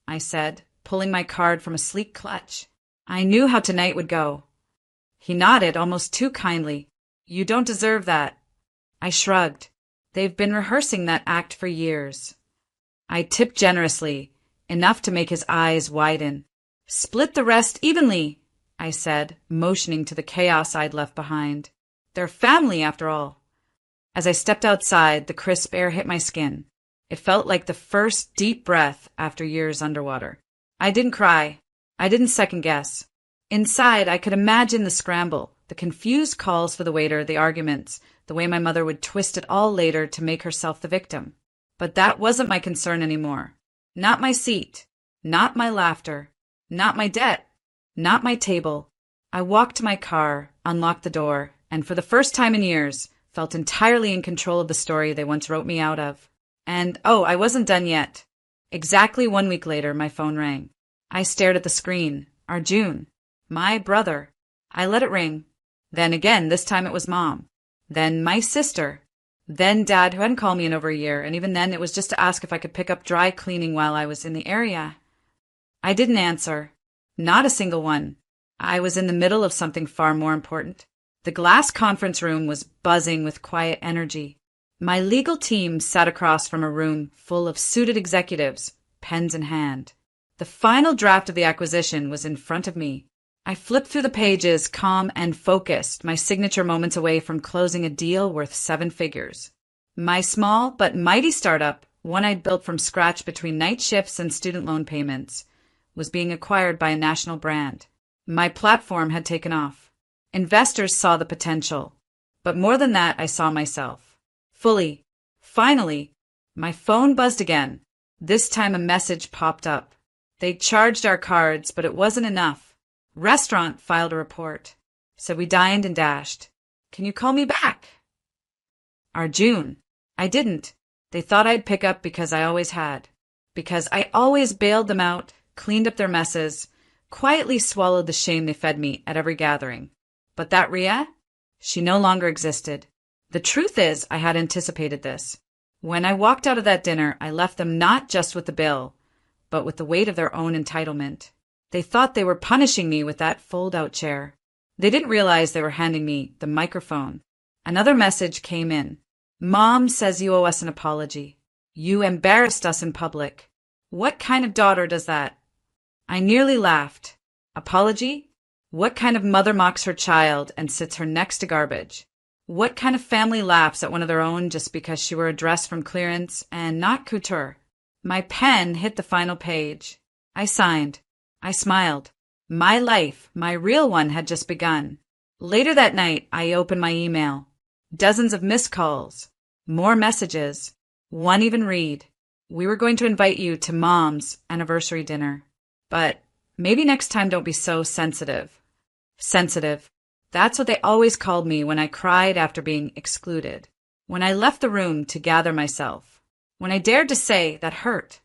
I said, pulling my card from a sleek clutch. I knew how tonight would go. He nodded almost too kindly. "You don't deserve that." I shrugged. They've been rehearsing that act for years. I tipped generously, enough to make his eyes widen. "Split the rest evenly," I said, motioning to the chaos I'd left behind. "They're family, after all." As I stepped outside, the crisp air hit my skin. It felt like the first deep breath after years underwater. I didn't cry. I didn't second guess. Inside, I could imagine the scramble, the confused calls for the waiter, the arguments, the way my mother would twist it all later to make herself the victim. But that wasn't my concern anymore. Not my seat. Not my laughter. Not my debt. Not my table. I walked to my car, unlocked the door, and for the first time in years, felt entirely in control of the story they once wrote me out of. And, I wasn't done yet. Exactly 1 week later, my phone rang. I stared at the screen. Arjun. My brother. I let it ring. Then again, this time it was Mom. Then my sister. Then Dad, who hadn't called me in over a year, and even then it was just to ask if I could pick up dry cleaning while I was in the area. I didn't answer. Not a single one. I was in the middle of something far more important. The glass conference room was buzzing with quiet energy. My legal team sat across from a room full of suited executives, pens in hand. The final draft of the acquisition was in front of me. I flipped through the pages, calm and focused, my signature moments away from closing a deal worth 7 figures. My small but mighty startup, one I'd built from scratch between night shifts and student loan payments, was being acquired by a national brand. My platform had taken off. Investors saw the potential. But more than that, I saw myself. Fully. Finally. My phone buzzed again. This time a message popped up. They'd charged our cards, but it wasn't enough. Restaurant filed a report. So we dined and dashed. "Can you call me back?" Arjun. I didn't. They thought I'd pick up because I always had. Because I always bailed them out, cleaned up their messes, quietly swallowed the shame they fed me at every gathering. But that Rhea? She no longer existed. The truth is, I had anticipated this. When I walked out of that dinner, I left them not just with the bill, but with the weight of their own entitlement. They thought they were punishing me with that fold-out chair. They didn't realize they were handing me the microphone. Another message came in. "Mom says you owe us an apology. You embarrassed us in public. What kind of daughter does that?" I nearly laughed. Apology? What kind of mother mocks her child and sits her next to garbage? What kind of family laughs at one of their own just because she wore a dress from clearance and not couture? My pen hit the final page. I signed. I smiled. My life, my real one, had just begun. Later that night, I opened my email. Dozens of missed calls. More messages. One even read. "We were going to invite you to Mom's anniversary dinner. But maybe next time don't be so sensitive." Sensitive. That's what they always called me when I cried after being excluded. When I left the room to gather myself. When I dared to say that hurt.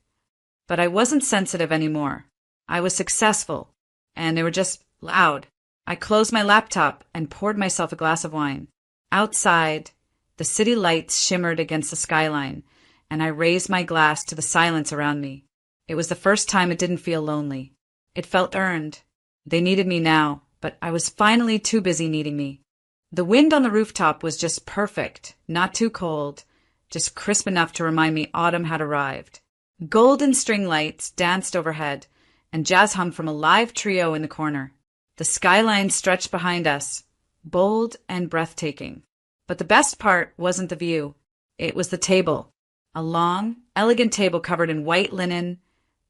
But I wasn't sensitive anymore. I was successful. And they were just loud. I closed my laptop and poured myself a glass of wine. Outside, the city lights shimmered against the skyline, and I raised my glass to the silence around me. It was the first time it didn't feel lonely. It felt earned. They needed me now, but I was finally too busy needing me. The wind on the rooftop was just perfect, not too cold, just crisp enough to remind me autumn had arrived. Golden string lights danced overhead, and jazz hummed from a live trio in the corner. The skyline stretched behind us, bold and breathtaking. But the best part wasn't the view. It was the table. A long, elegant table covered in white linen,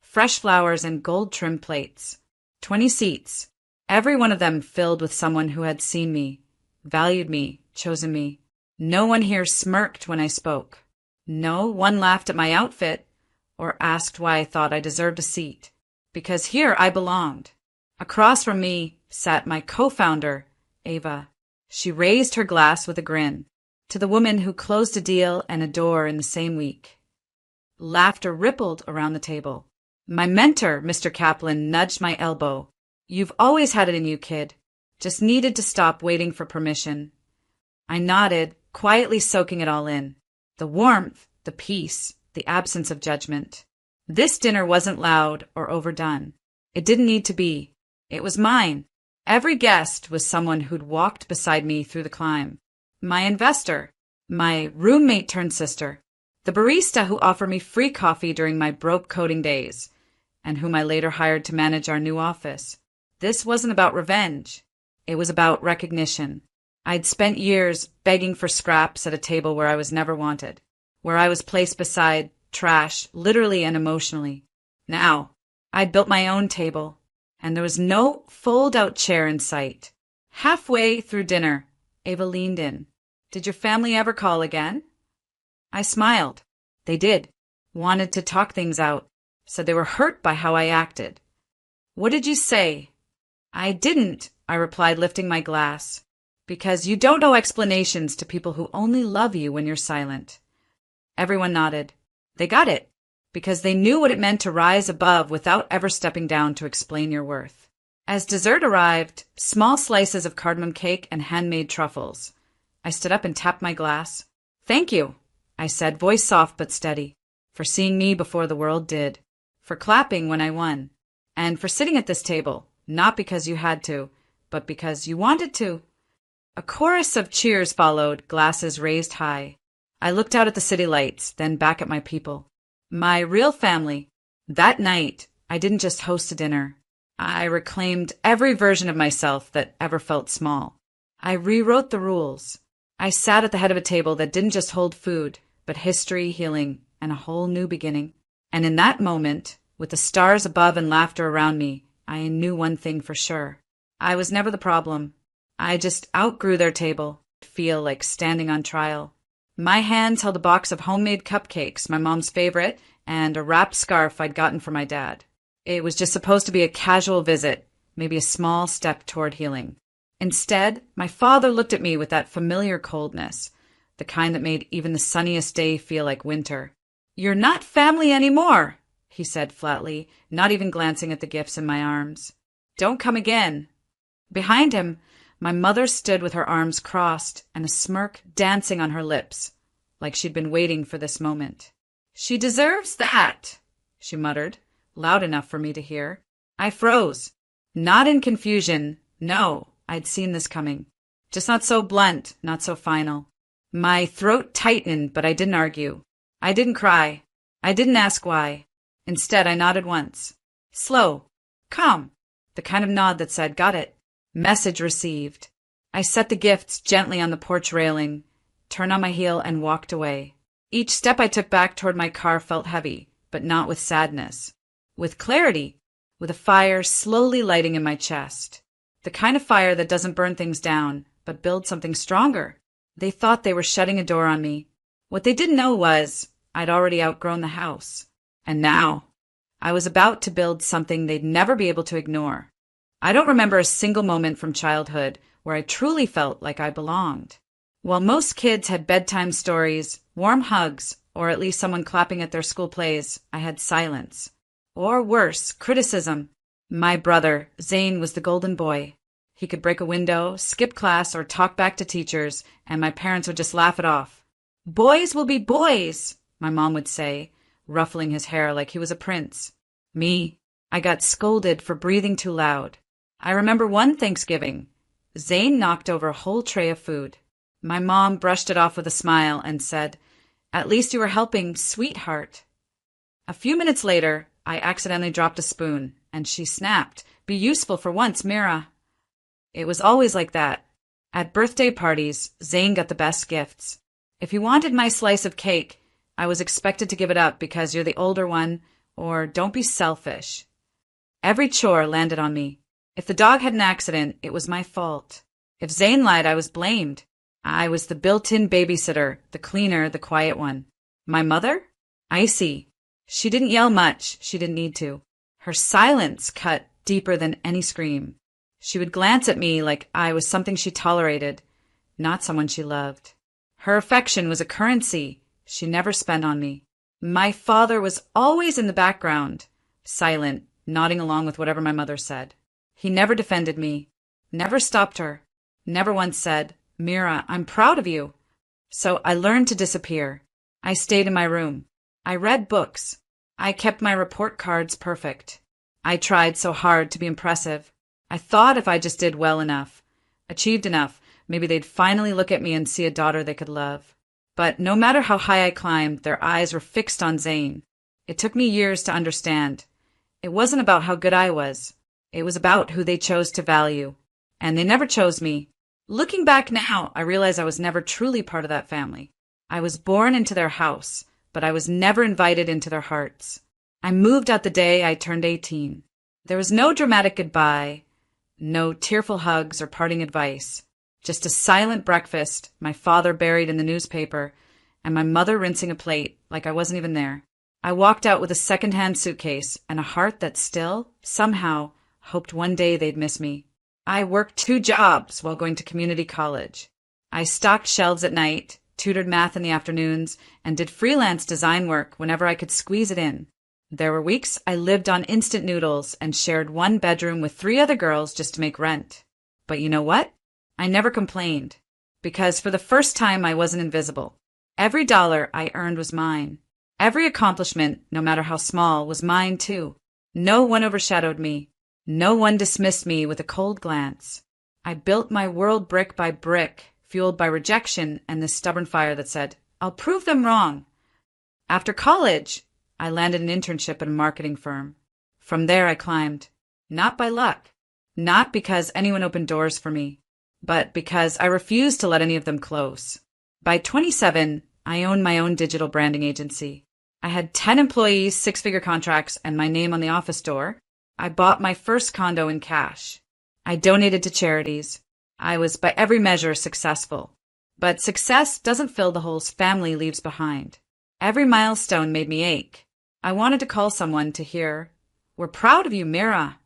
fresh flowers and gold-trimmed plates. 20 seats, every one of them filled with someone who had seen me, valued me, chosen me. No one here smirked when I spoke. No one laughed at my outfit or asked why I thought I deserved a seat. Because here I belonged. Across from me sat my co-founder, Ava. She raised her glass with a grin. to the woman who closed a deal and a door in the same week. Laughter rippled around the table. My mentor, Mr. Kaplan, nudged my elbow. "You've always had it in you, kid. Just needed to stop waiting for permission." I nodded, quietly soaking it all in. The warmth, the peace, the absence of judgment. This dinner wasn't loud or overdone. It didn't need to be. It was mine. Every guest was someone who'd walked beside me through the climb. My investor, my roommate turned sister, the barista who offered me free coffee during my broke coding days, and whom I later hired to manage our new office. This wasn't about revenge. It was about recognition. I'd spent years begging for scraps at a table where I was never wanted, where I was placed beside trash, literally and emotionally. Now, I'd built my own table, and there was no fold-out chair in sight. Halfway through dinner, Ava leaned in. "Did your family ever call again?" I smiled. They did. Wanted to talk things out. Said they were hurt by how I acted. "What did you say?" "I didn't," I replied, lifting my glass. "Because you don't owe explanations to people who only love you when you're silent." Everyone nodded. They got it, because they knew what it meant to rise above without ever stepping down to explain your worth. As dessert arrived, small slices of cardamom cake and handmade truffles. I stood up and tapped my glass. "Thank you," I said, voice soft but steady, "for seeing me before the world did, for clapping when I won, and for sitting at this table, not because you had to, but because you wanted to." A chorus of cheers followed, glasses raised high. I looked out at the city lights, then back at my people. My real family. That night, I didn't just host a dinner. I reclaimed every version of myself that ever felt small. I rewrote the rules. I sat at the head of a table that didn't just hold food, but history, healing, and a whole new beginning. And in that moment, with the stars above and laughter around me, I knew one thing for sure. I was never the problem. I just outgrew their table. Feel like standing on trial. My hands held a box of homemade cupcakes, my mom's favorite, and a wrapped scarf I'd gotten for my dad. It was just supposed to be a casual visit, maybe a small step toward healing. Instead, my father looked at me with that familiar coldness, the kind that made even the sunniest day feel like winter. "You're not family anymore," he said flatly, not even glancing at the gifts in my arms. "Don't come again." Behind him, my mother stood with her arms crossed and a smirk dancing on her lips, like she'd been waiting for this moment. "She deserves that," she muttered, loud enough for me to hear. I froze. Not in confusion, no, I'd seen this coming. Just not so blunt, not so final. My throat tightened, but I didn't argue. I didn't cry. I didn't ask why. Instead, I nodded once. Slow. Calm. The kind of nod that said, got it. Message received. I set the gifts gently on the porch railing, turned on my heel, and walked away. Each step I took back toward my car felt heavy, but not with sadness. With clarity, with a fire slowly lighting in my chest. The kind of fire that doesn't burn things down, but builds something stronger. They thought they were shutting a door on me. What they didn't know was I'd already outgrown the house. And now, I was about to build something they'd never be able to ignore. I don't remember a single moment from childhood where I truly felt like I belonged. While most kids had bedtime stories, warm hugs, or at least someone clapping at their school plays, I had silence. Or worse, criticism. My brother, Zane, was the golden boy. He could break a window, skip class, or talk back to teachers, and my parents would just laugh it off. Boys will be boys, my mom would say, ruffling his hair like he was a prince. Me, I got scolded for breathing too loud. I remember one Thanksgiving. Zane knocked over a whole tray of food. My mom brushed it off with a smile and said, "At least you were helping, sweetheart." A few minutes later, I accidentally dropped a spoon, and she snapped, "Be useful for once, Mira." It was always like that. At birthday parties, Zane got the best gifts. If he wanted my slice of cake, I was expected to give it up because you're the older one, or don't be selfish. Every chore landed on me. If the dog had an accident, it was my fault. If Zane lied, I was blamed. I was the built-in babysitter, the cleaner, the quiet one. My mother? Icy. She didn't yell much. She didn't need to. Her silence cut deeper than any scream. She would glance at me like I was something she tolerated, not someone she loved. Her affection was a currency she never spent on me. My father was always in the background, silent, nodding along with whatever my mother said. He never defended me, never stopped her, never once said, "Mira, I'm proud of you." So I learned to disappear. I stayed in my room. I read books. I kept my report cards perfect. I tried so hard to be impressive. I thought if I just did well enough, achieved enough, maybe they'd finally look at me and see a daughter they could love. But no matter how high I climbed, their eyes were fixed on Zane. It took me years to understand. It wasn't about how good I was. It was about who they chose to value. And they never chose me. Looking back now, I realize I was never truly part of that family. I was born into their house, but I was never invited into their hearts. I moved out the day I turned 18. There was no dramatic goodbye, no tearful hugs or parting advice. Just a silent breakfast, my father buried in the newspaper, and my mother rinsing a plate like I wasn't even there. I walked out with a second-hand suitcase and a heart that still, somehow, hoped one day they'd miss me. I worked 2 jobs while going to community college. I stocked shelves at night, tutored math in the afternoons, and did freelance design work whenever I could squeeze it in. There were weeks I lived on instant noodles and shared one bedroom with 3 other girls just to make rent. But you know what? I never complained, because for the first time I wasn't invisible. Every dollar I earned was mine. Every accomplishment, no matter how small, was mine too. No one overshadowed me. No one dismissed me with a cold glance. I built my world brick by brick, fueled by rejection and this stubborn fire that said, "I'll prove them wrong." After college, I landed an internship at a marketing firm. From there I climbed. Not by luck. Not because anyone opened doors for me, but because I refused to let any of them close. By 27, I owned my own digital branding agency. I had 10 employees, 6-figure contracts, and my name on the office door. I bought my first condo in cash. I donated to charities. I was by every measure successful. But success doesn't fill the holes family leaves behind. Every milestone made me ache. I wanted to call someone to hear, "We're proud of you, Mira."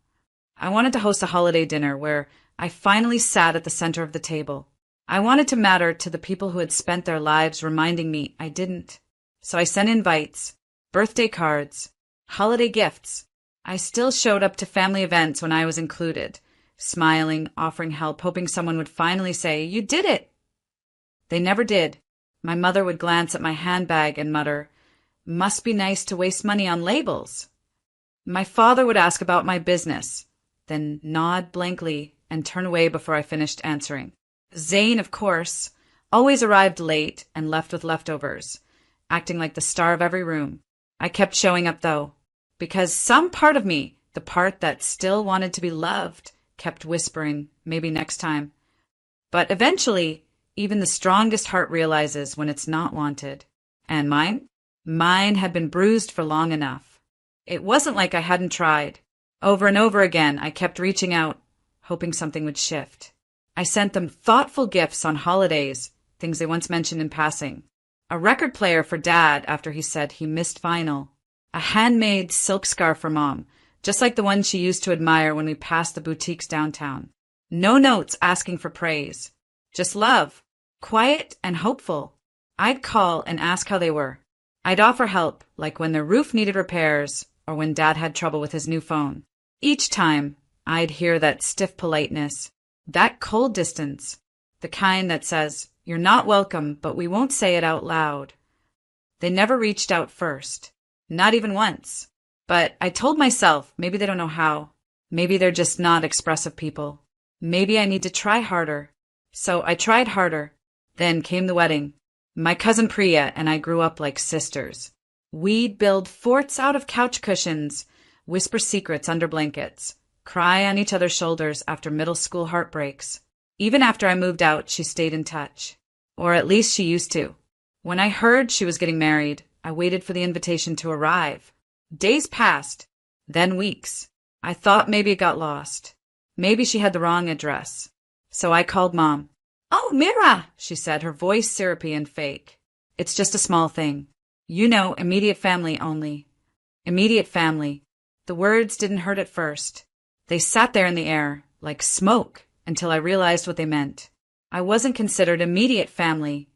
I wanted to host a holiday dinner where I finally sat at the center of the table. I wanted to matter to the people who had spent their lives reminding me I didn't. So I sent invites, birthday cards, holiday gifts. I still showed up to family events when I was included, smiling, offering help, hoping someone would finally say, "You did it." They never did. My mother would glance at my handbag and mutter, "Must be nice to waste money on labels." My father would ask about my business, then nod blankly and turn away before I finished answering. Zane, of course, always arrived late and left with leftovers, acting like the star of every room. I kept showing up, though, because some part of me, the part that still wanted to be loved, kept whispering, maybe next time. But eventually, even the strongest heart realizes when it's not wanted. And mine had been bruised for long enough. It wasn't like I hadn't tried. Over and over again, I kept reaching out, hoping something would shift. I sent them thoughtful gifts on holidays, things they once mentioned in passing. A record player for Dad after he said he missed final. A handmade silk scarf for Mom, just like the one she used to admire when we passed the boutiques downtown. No notes asking for praise. Just love. Quiet and hopeful. I'd call and ask how they were. I'd offer help, like when their roof needed repairs or when Dad had trouble with his new phone. Each time, I'd hear that stiff politeness, that cold distance, the kind that says, "You're not welcome, but we won't say it out loud." They never reached out first, not even once. But I told myself, maybe they don't know how. Maybe they're just not expressive people. Maybe I need to try harder. So I tried harder. Then came the wedding. My cousin Priya and I grew up like sisters. We'd build forts out of couch cushions, whisper secrets under blankets, cry on each other's shoulders after middle school heartbreaks. Even after I moved out, she stayed in touch. Or at least she used to. When I heard she was getting married, I waited for the invitation to arrive. Days passed, then weeks. I thought maybe it got lost. Maybe she had the wrong address. So I called Mom. "Oh, Mira," she said, her voice syrupy and fake. "It's just a small thing. You know, immediate family only." Immediate family. The words didn't hurt at first. They sat there in the air, like smoke, until I realized what they meant. I wasn't considered immediate family.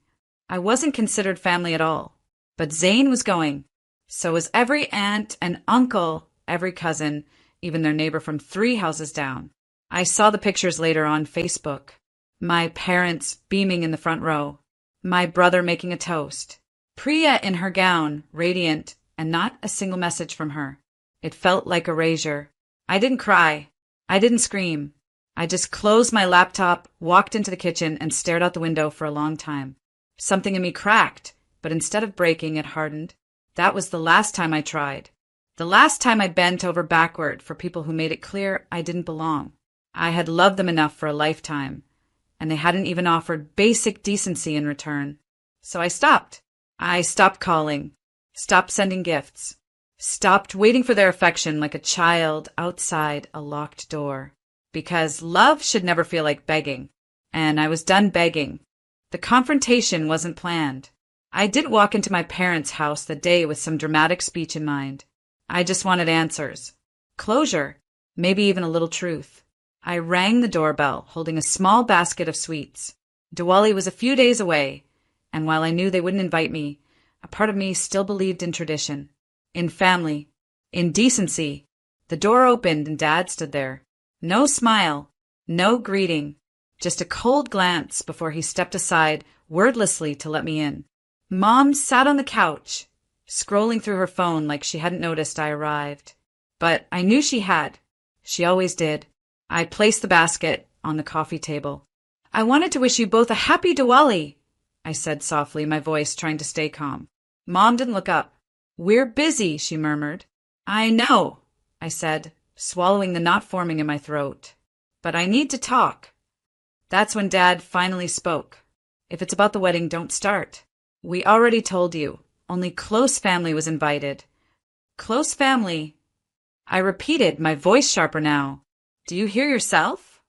I wasn't considered family at all. But Zane was going. So was every aunt and uncle, every cousin, even their neighbor from 3 houses down. I saw the pictures later on Facebook. My parents beaming in the front row. My brother making a toast. Priya in her gown, radiant, and not a single message from her. It felt like erasure. I didn't cry. I didn't scream. I just closed my laptop, walked into the kitchen, and stared out the window for a long time. Something in me cracked, but instead of breaking, it hardened. That was the last time I tried. The last time I bent over backward for people who made it clear I didn't belong. I had loved them enough for a lifetime, and they hadn't even offered basic decency in return. So I stopped. I stopped calling, stopped sending gifts, stopped waiting for their affection like a child outside a locked door. Because love should never feel like begging. And I was done begging. The confrontation wasn't planned. I didn't walk into my parents' house that day with some dramatic speech in mind. I just wanted answers. Closure. Maybe even a little truth. I rang the doorbell, holding a small basket of sweets. Diwali was a few days away, and while I knew they wouldn't invite me, a part of me still believed in tradition, in family, in decency. The door opened and Dad stood there. No smile, no greeting, just a cold glance before he stepped aside wordlessly to let me in. Mom sat on the couch, scrolling through her phone like she hadn't noticed I arrived. But I knew she had. She always did. I placed the basket on the coffee table. I wanted to wish you both a happy Diwali, I said softly, my voice trying to stay calm. Mom didn't look up. We're busy, she murmured. I know, I said, swallowing the knot forming in my throat. But I need to talk. That's when Dad finally spoke. If it's about the wedding, don't start. We already told you. Only close family was invited. Close family? I repeated, my voice sharper now. Do you hear yourself?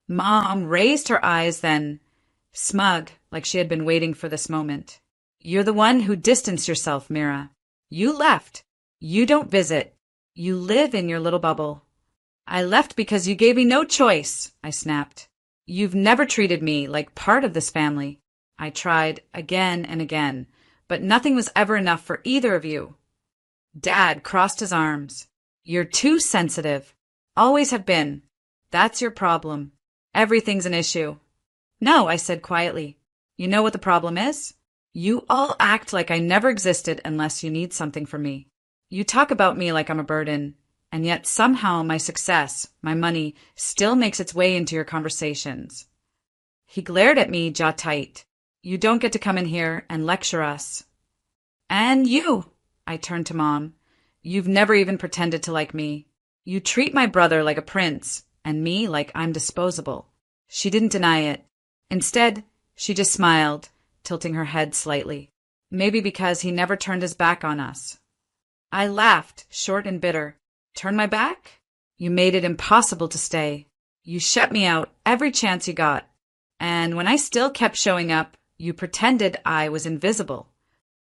Mom raised her eyes then, smug, like she had been waiting for this moment. You're the one who distanced yourself, Mira. You left. You don't visit. You live in your little bubble. I left because you gave me no choice, I snapped. You've never treated me like part of this family. I tried again and again, but nothing was ever enough for either of you. Dad crossed his arms. You're too sensitive. Always have been. That's your problem. Everything's an issue. No, I said quietly. You know what the problem is? You all act like I never existed unless you need something from me. You talk about me like I'm a burden, and yet somehow my success, my money, still makes its way into your conversations. He glared at me, jaw tight. You don't get to come in here and lecture us. And you, I turned to Mom. You've never even pretended to like me. You treat my brother like a prince, and me like I'm disposable. She didn't deny it. Instead, she just smiled, tilting her head slightly. Maybe because he never turned his back on us. I laughed, short and bitter. Turn my back? You made it impossible to stay. You shut me out every chance you got. And when I still kept showing up, you pretended I was invisible.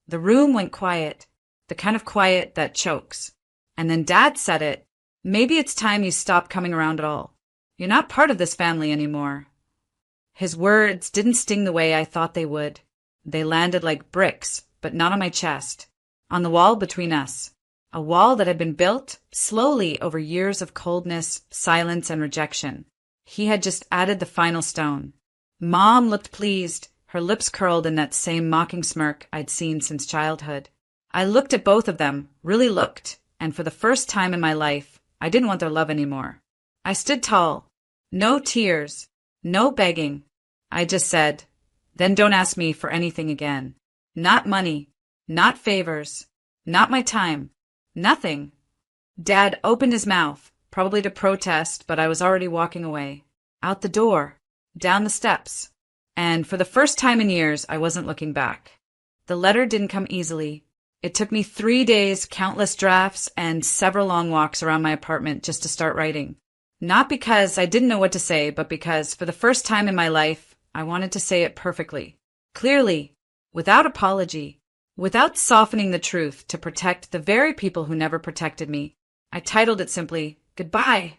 The room went quiet, the kind of quiet that chokes. And then Dad said it. Maybe it's time you stop coming around at all. You're not part of this family anymore. His words didn't sting the way I thought they would. They landed like bricks, but not on my chest. On the wall between us. A wall that had been built slowly over years of coldness, silence, and rejection. He had just added the final stone. Mom looked pleased, her lips curled in that same mocking smirk I'd seen since childhood. I looked at both of them, really looked, and for the first time in my life, I didn't want their love anymore. I stood tall. No tears. No begging. I just said, then don't ask me for anything again. Not money. Not favors. Not my time. Nothing. Dad opened his mouth, probably to protest, but I was already walking away. Out the door. Down the steps. And for the first time in years, I wasn't looking back. The letter didn't come easily. It took me 3 days, countless drafts, and several long walks around my apartment just to start writing. Not because I didn't know what to say, but because, for the first time in my life, I wanted to say it perfectly. Clearly. Without apology. Without softening the truth to protect the very people who never protected me. I titled it simply, Goodbye.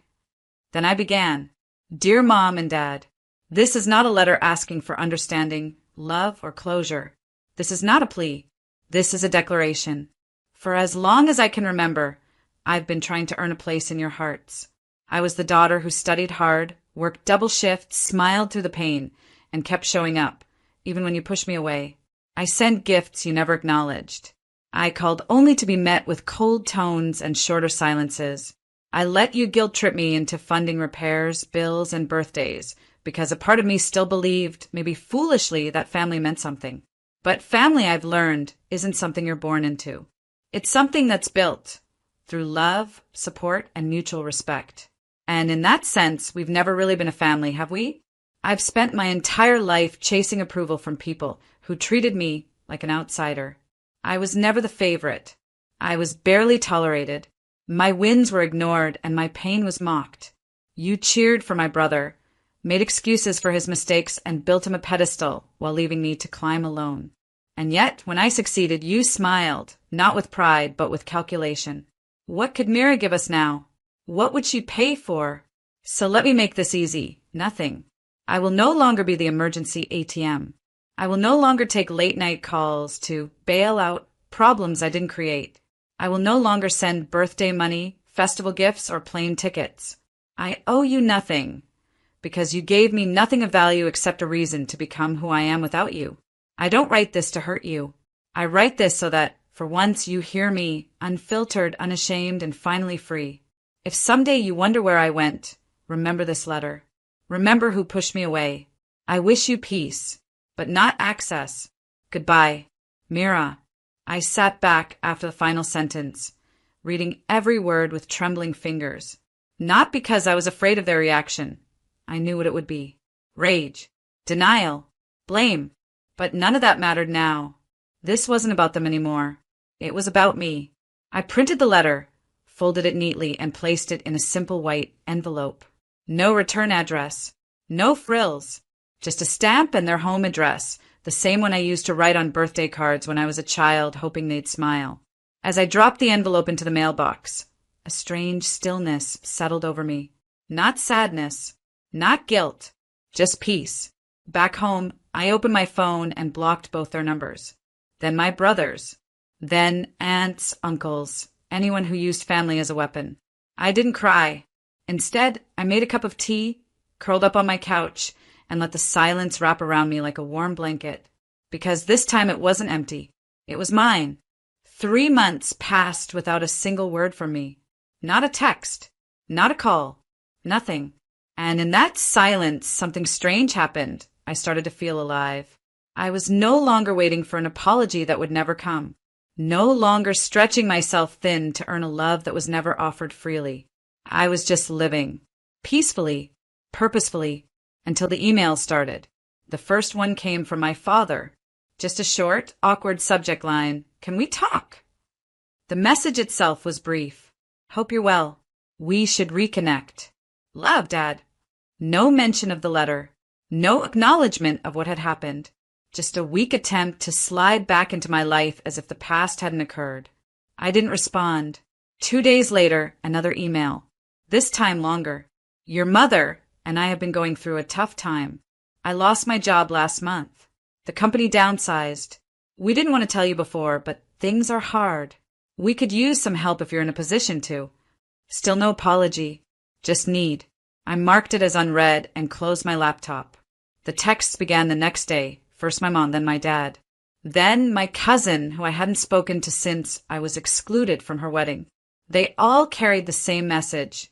Then I began. Dear Mom and Dad, this is not a letter asking for understanding love, or closure. This is not a plea. This is a declaration. For as long as I can remember, I've been trying to earn a place in your hearts. I was the daughter who studied hard, worked double shifts, smiled through the pain, and kept showing up, even when you pushed me away. I sent gifts you never acknowledged. I called only to be met with cold tones and shorter silences. I let you guilt-trip me into funding repairs, bills, and birthdays, because a part of me still believed, maybe foolishly, that family meant something. But family, I've learned, isn't something you're born into. It's something that's built through love, support, and mutual respect. And in that sense, we've never really been a family, have we? I've spent my entire life chasing approval from people who treated me like an outsider. I was never the favorite. I was barely tolerated. My wins were ignored and my pain was mocked. You cheered for my brother, made excuses for his mistakes, and built him a pedestal while leaving me to climb alone. And yet, when I succeeded, you smiled, not with pride, but with calculation. What could Mira give us now? What would she pay for? So let me make this easy. Nothing. I will no longer be the emergency ATM. I will no longer take late-night calls to bail out problems I didn't create. I will no longer send birthday money, festival gifts, or plane tickets. I owe you nothing, because you gave me nothing of value except a reason to become who I am without you. I don't write this to hurt you. I write this so that, for once, you hear me, unfiltered, unashamed, and finally free. If someday you wonder where I went, remember this letter. Remember who pushed me away. I wish you peace, but not access. Goodbye, Mira. I sat back after the final sentence, reading every word with trembling fingers. Not because I was afraid of their reaction. I knew what it would be. Rage, denial, blame. But none of that mattered now. This wasn't about them anymore. It was about me. I printed the letter, folded it neatly, and placed it in a simple white envelope. No return address. No frills. Just a stamp and their home address, the same one I used to write on birthday cards when I was a child, hoping they'd smile. As I dropped the envelope into the mailbox, a strange stillness settled over me. Not sadness, not guilt, just peace. Back home, I opened my phone and blocked both their numbers. Then my brothers. Then aunts, uncles, anyone who used family as a weapon. I didn't cry. Instead, I made a cup of tea, curled up on my couch, and let the silence wrap around me like a warm blanket. Because this time it wasn't empty. It was mine. 3 months passed without a single word from me. Not a text. Not a call. Nothing. And in that silence, something strange happened. I started to feel alive. I was no longer waiting for an apology that would never come. No longer stretching myself thin to earn a love that was never offered freely. I was just living. Peacefully. Purposefully. Until the emails started. The first one came from my father. Just a short, awkward subject line. Can we talk? The message itself was brief. Hope you're well. We should reconnect. Love, Dad. No mention of the letter. No acknowledgement of what had happened. Just a weak attempt to slide back into my life as if the past hadn't occurred. I didn't respond. 2 days later, another email. This time longer. Your mother and I have been going through a tough time. I lost my job last month. The company downsized. We didn't want to tell you before, but things are hard. We could use some help if you're in a position to. Still no apology. Just need. I marked it as unread and closed my laptop. The texts began the next day. First my mom, then my dad. Then my cousin, who I hadn't spoken to since I was excluded from her wedding. They all carried the same message,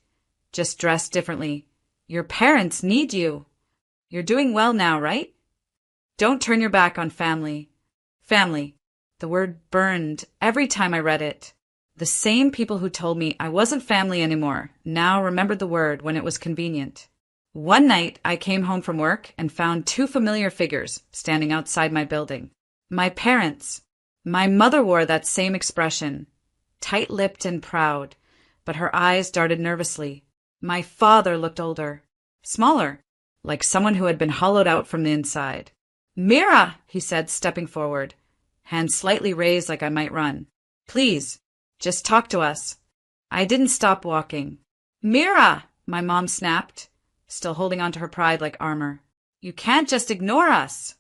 just dressed differently. Your parents need you. You're doing well now, right? Don't turn your back on family. Family. The word burned every time I read it. The same people who told me I wasn't family anymore now remembered the word when it was convenient. One night, I came home from work and found 2 familiar figures standing outside my building. My parents. My mother wore that same expression, tight-lipped and proud, but her eyes darted nervously. My father looked older, smaller, like someone who had been hollowed out from the inside. Mira, he said, stepping forward, hands slightly raised like I might run. Please, just talk to us. I didn't stop walking. Mira, my mom snapped, still holding on to her pride like armor. You can't just ignore us.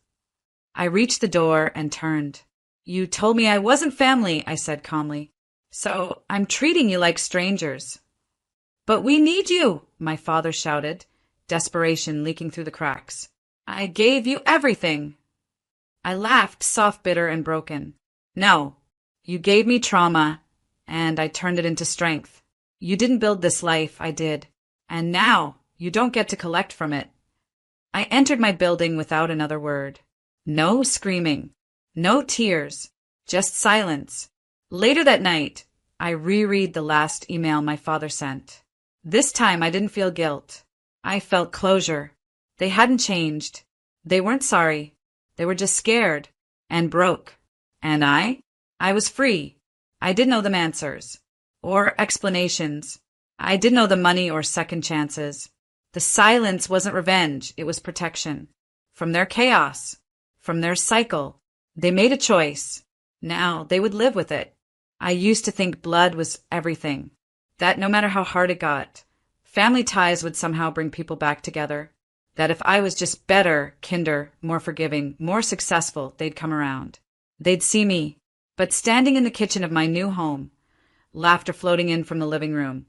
I reached the door and turned. You told me I wasn't family, I said calmly. So I'm treating you like strangers. But we need you, my father shouted, desperation leaking through the cracks. I gave you everything. I laughed, soft, bitter, and broken. No, you gave me trauma, and I turned it into strength. You didn't build this life, I did. And now you don't get to collect from it. I entered my building without another word. No screaming, no tears, just silence. Later that night, I reread the last email my father sent. This time I didn't feel guilt. I felt closure. They hadn't changed. They weren't sorry. They were just scared and broke. And I was free. I didn't owe them answers or explanations. I didn't owe them money or second chances. The silence wasn't revenge. It was protection. From their chaos, from their cycle, they made a choice. Now they would live with it. I used to think blood was everything, that no matter how hard it got, family ties would somehow bring people back together, that if I was just better, kinder, more forgiving, more successful, they'd come around. They'd see me. But standing in the kitchen of my new home, laughter floating in from the living room,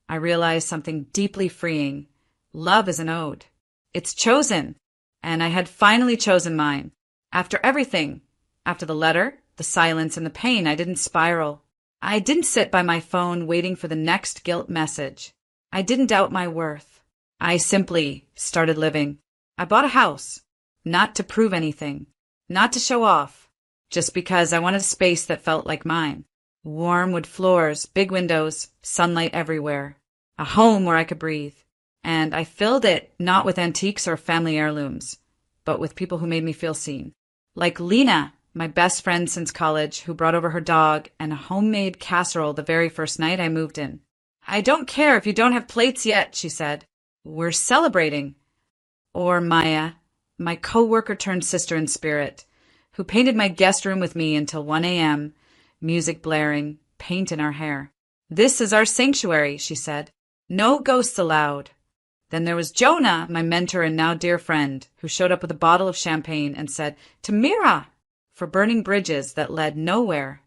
I realized something deeply freeing. Love is an ode. It's chosen. And I had finally chosen mine. After everything, after the letter, the silence, and the pain, I didn't spiral. I didn't sit by my phone waiting for the next guilt message. I didn't doubt my worth. I simply started living. I bought a house, not to prove anything, not to show off, just because I wanted a space that felt like mine. Warm wood floors, big windows, sunlight everywhere. A home where I could breathe. And I filled it not with antiques or family heirlooms, but with people who made me feel seen. Like Lena, my best friend since college, who brought over her dog and a homemade casserole the very first night I moved in. I don't care if you don't have plates yet, she said. We're celebrating. Or Maya, my co-worker turned sister in spirit, who painted my guest room with me until 1 a.m., music blaring, paint in our hair. This is our sanctuary, she said. No ghosts allowed. Then there was Jonah, my mentor and now dear friend, who showed up with a bottle of champagne and said, Tamira, for burning bridges that led nowhere.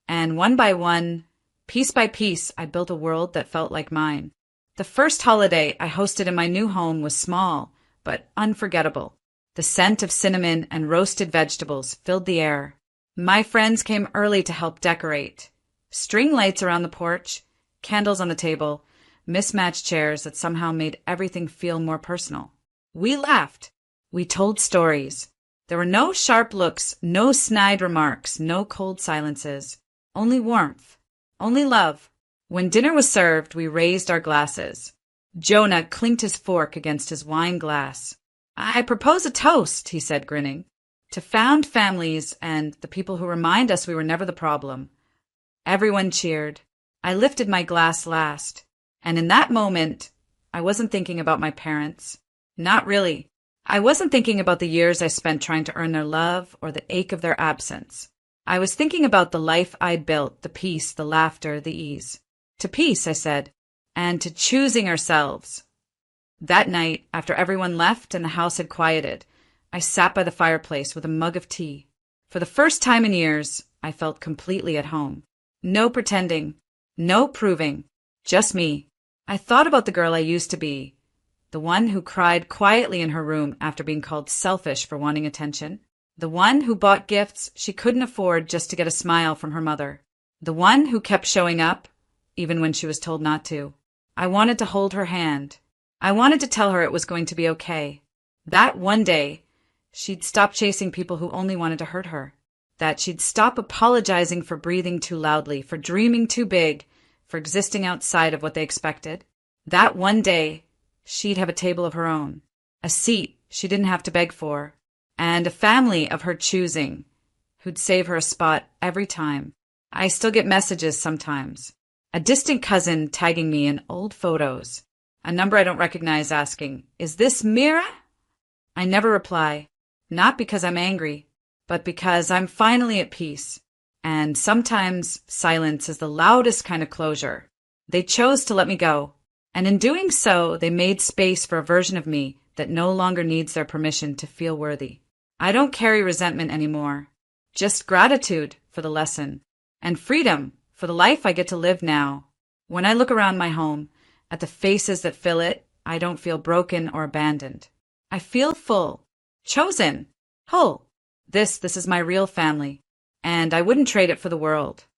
And one by one, piece by piece, I built a world that felt like mine. The first holiday I hosted in my new home was small, but unforgettable. The scent of cinnamon and roasted vegetables filled the air. My friends came early to help decorate. String lights around the porch, candles on the table, mismatched chairs that somehow made everything feel more personal. We laughed. We told stories. There were no sharp looks, no snide remarks, no cold silences. Only warmth. Only love. When dinner was served, we raised our glasses. Jonah clinked his fork against his wine glass. I propose a toast, he said, grinning, to found families and the people who remind us we were never the problem. Everyone cheered. I lifted my glass last. And in that moment, I wasn't thinking about my parents. Not really. I wasn't thinking about the years I spent trying to earn their love or the ache of their absence. I was thinking about the life I'd built, the peace, the laughter, the ease. To peace, I said, and to choosing ourselves. That night, after everyone left and the house had quieted, I sat by the fireplace with a mug of tea. For the first time in years, I felt completely at home. No pretending, no proving, just me. I thought about the girl I used to be, the one who cried quietly in her room after being called selfish for wanting attention, the one who bought gifts she couldn't afford just to get a smile from her mother, the one who kept showing up, even when she was told not to. I wanted to hold her hand. I wanted to tell her it was going to be okay. That one day, she'd stop chasing people who only wanted to hurt her. That she'd stop apologizing for breathing too loudly, for dreaming too big, for existing outside of what they expected. That one day, she'd have a table of her own, a seat she didn't have to beg for, and a family of her choosing who'd save her a spot every time. I still get messages sometimes. A distant cousin tagging me in old photos. A number I don't recognize asking, "Is this Mira?" I never reply, not because I'm angry, but because I'm finally at peace. And sometimes silence is the loudest kind of closure. They chose to let me go. And in doing so, they made space for a version of me that no longer needs their permission to feel worthy. I don't carry resentment anymore. Just gratitude for the lesson and freedom for the life I get to live now. When I look around my home, at the faces that fill it, I don't feel broken or abandoned. I feel full, chosen, whole. This is my real family, and I wouldn't trade it for the world.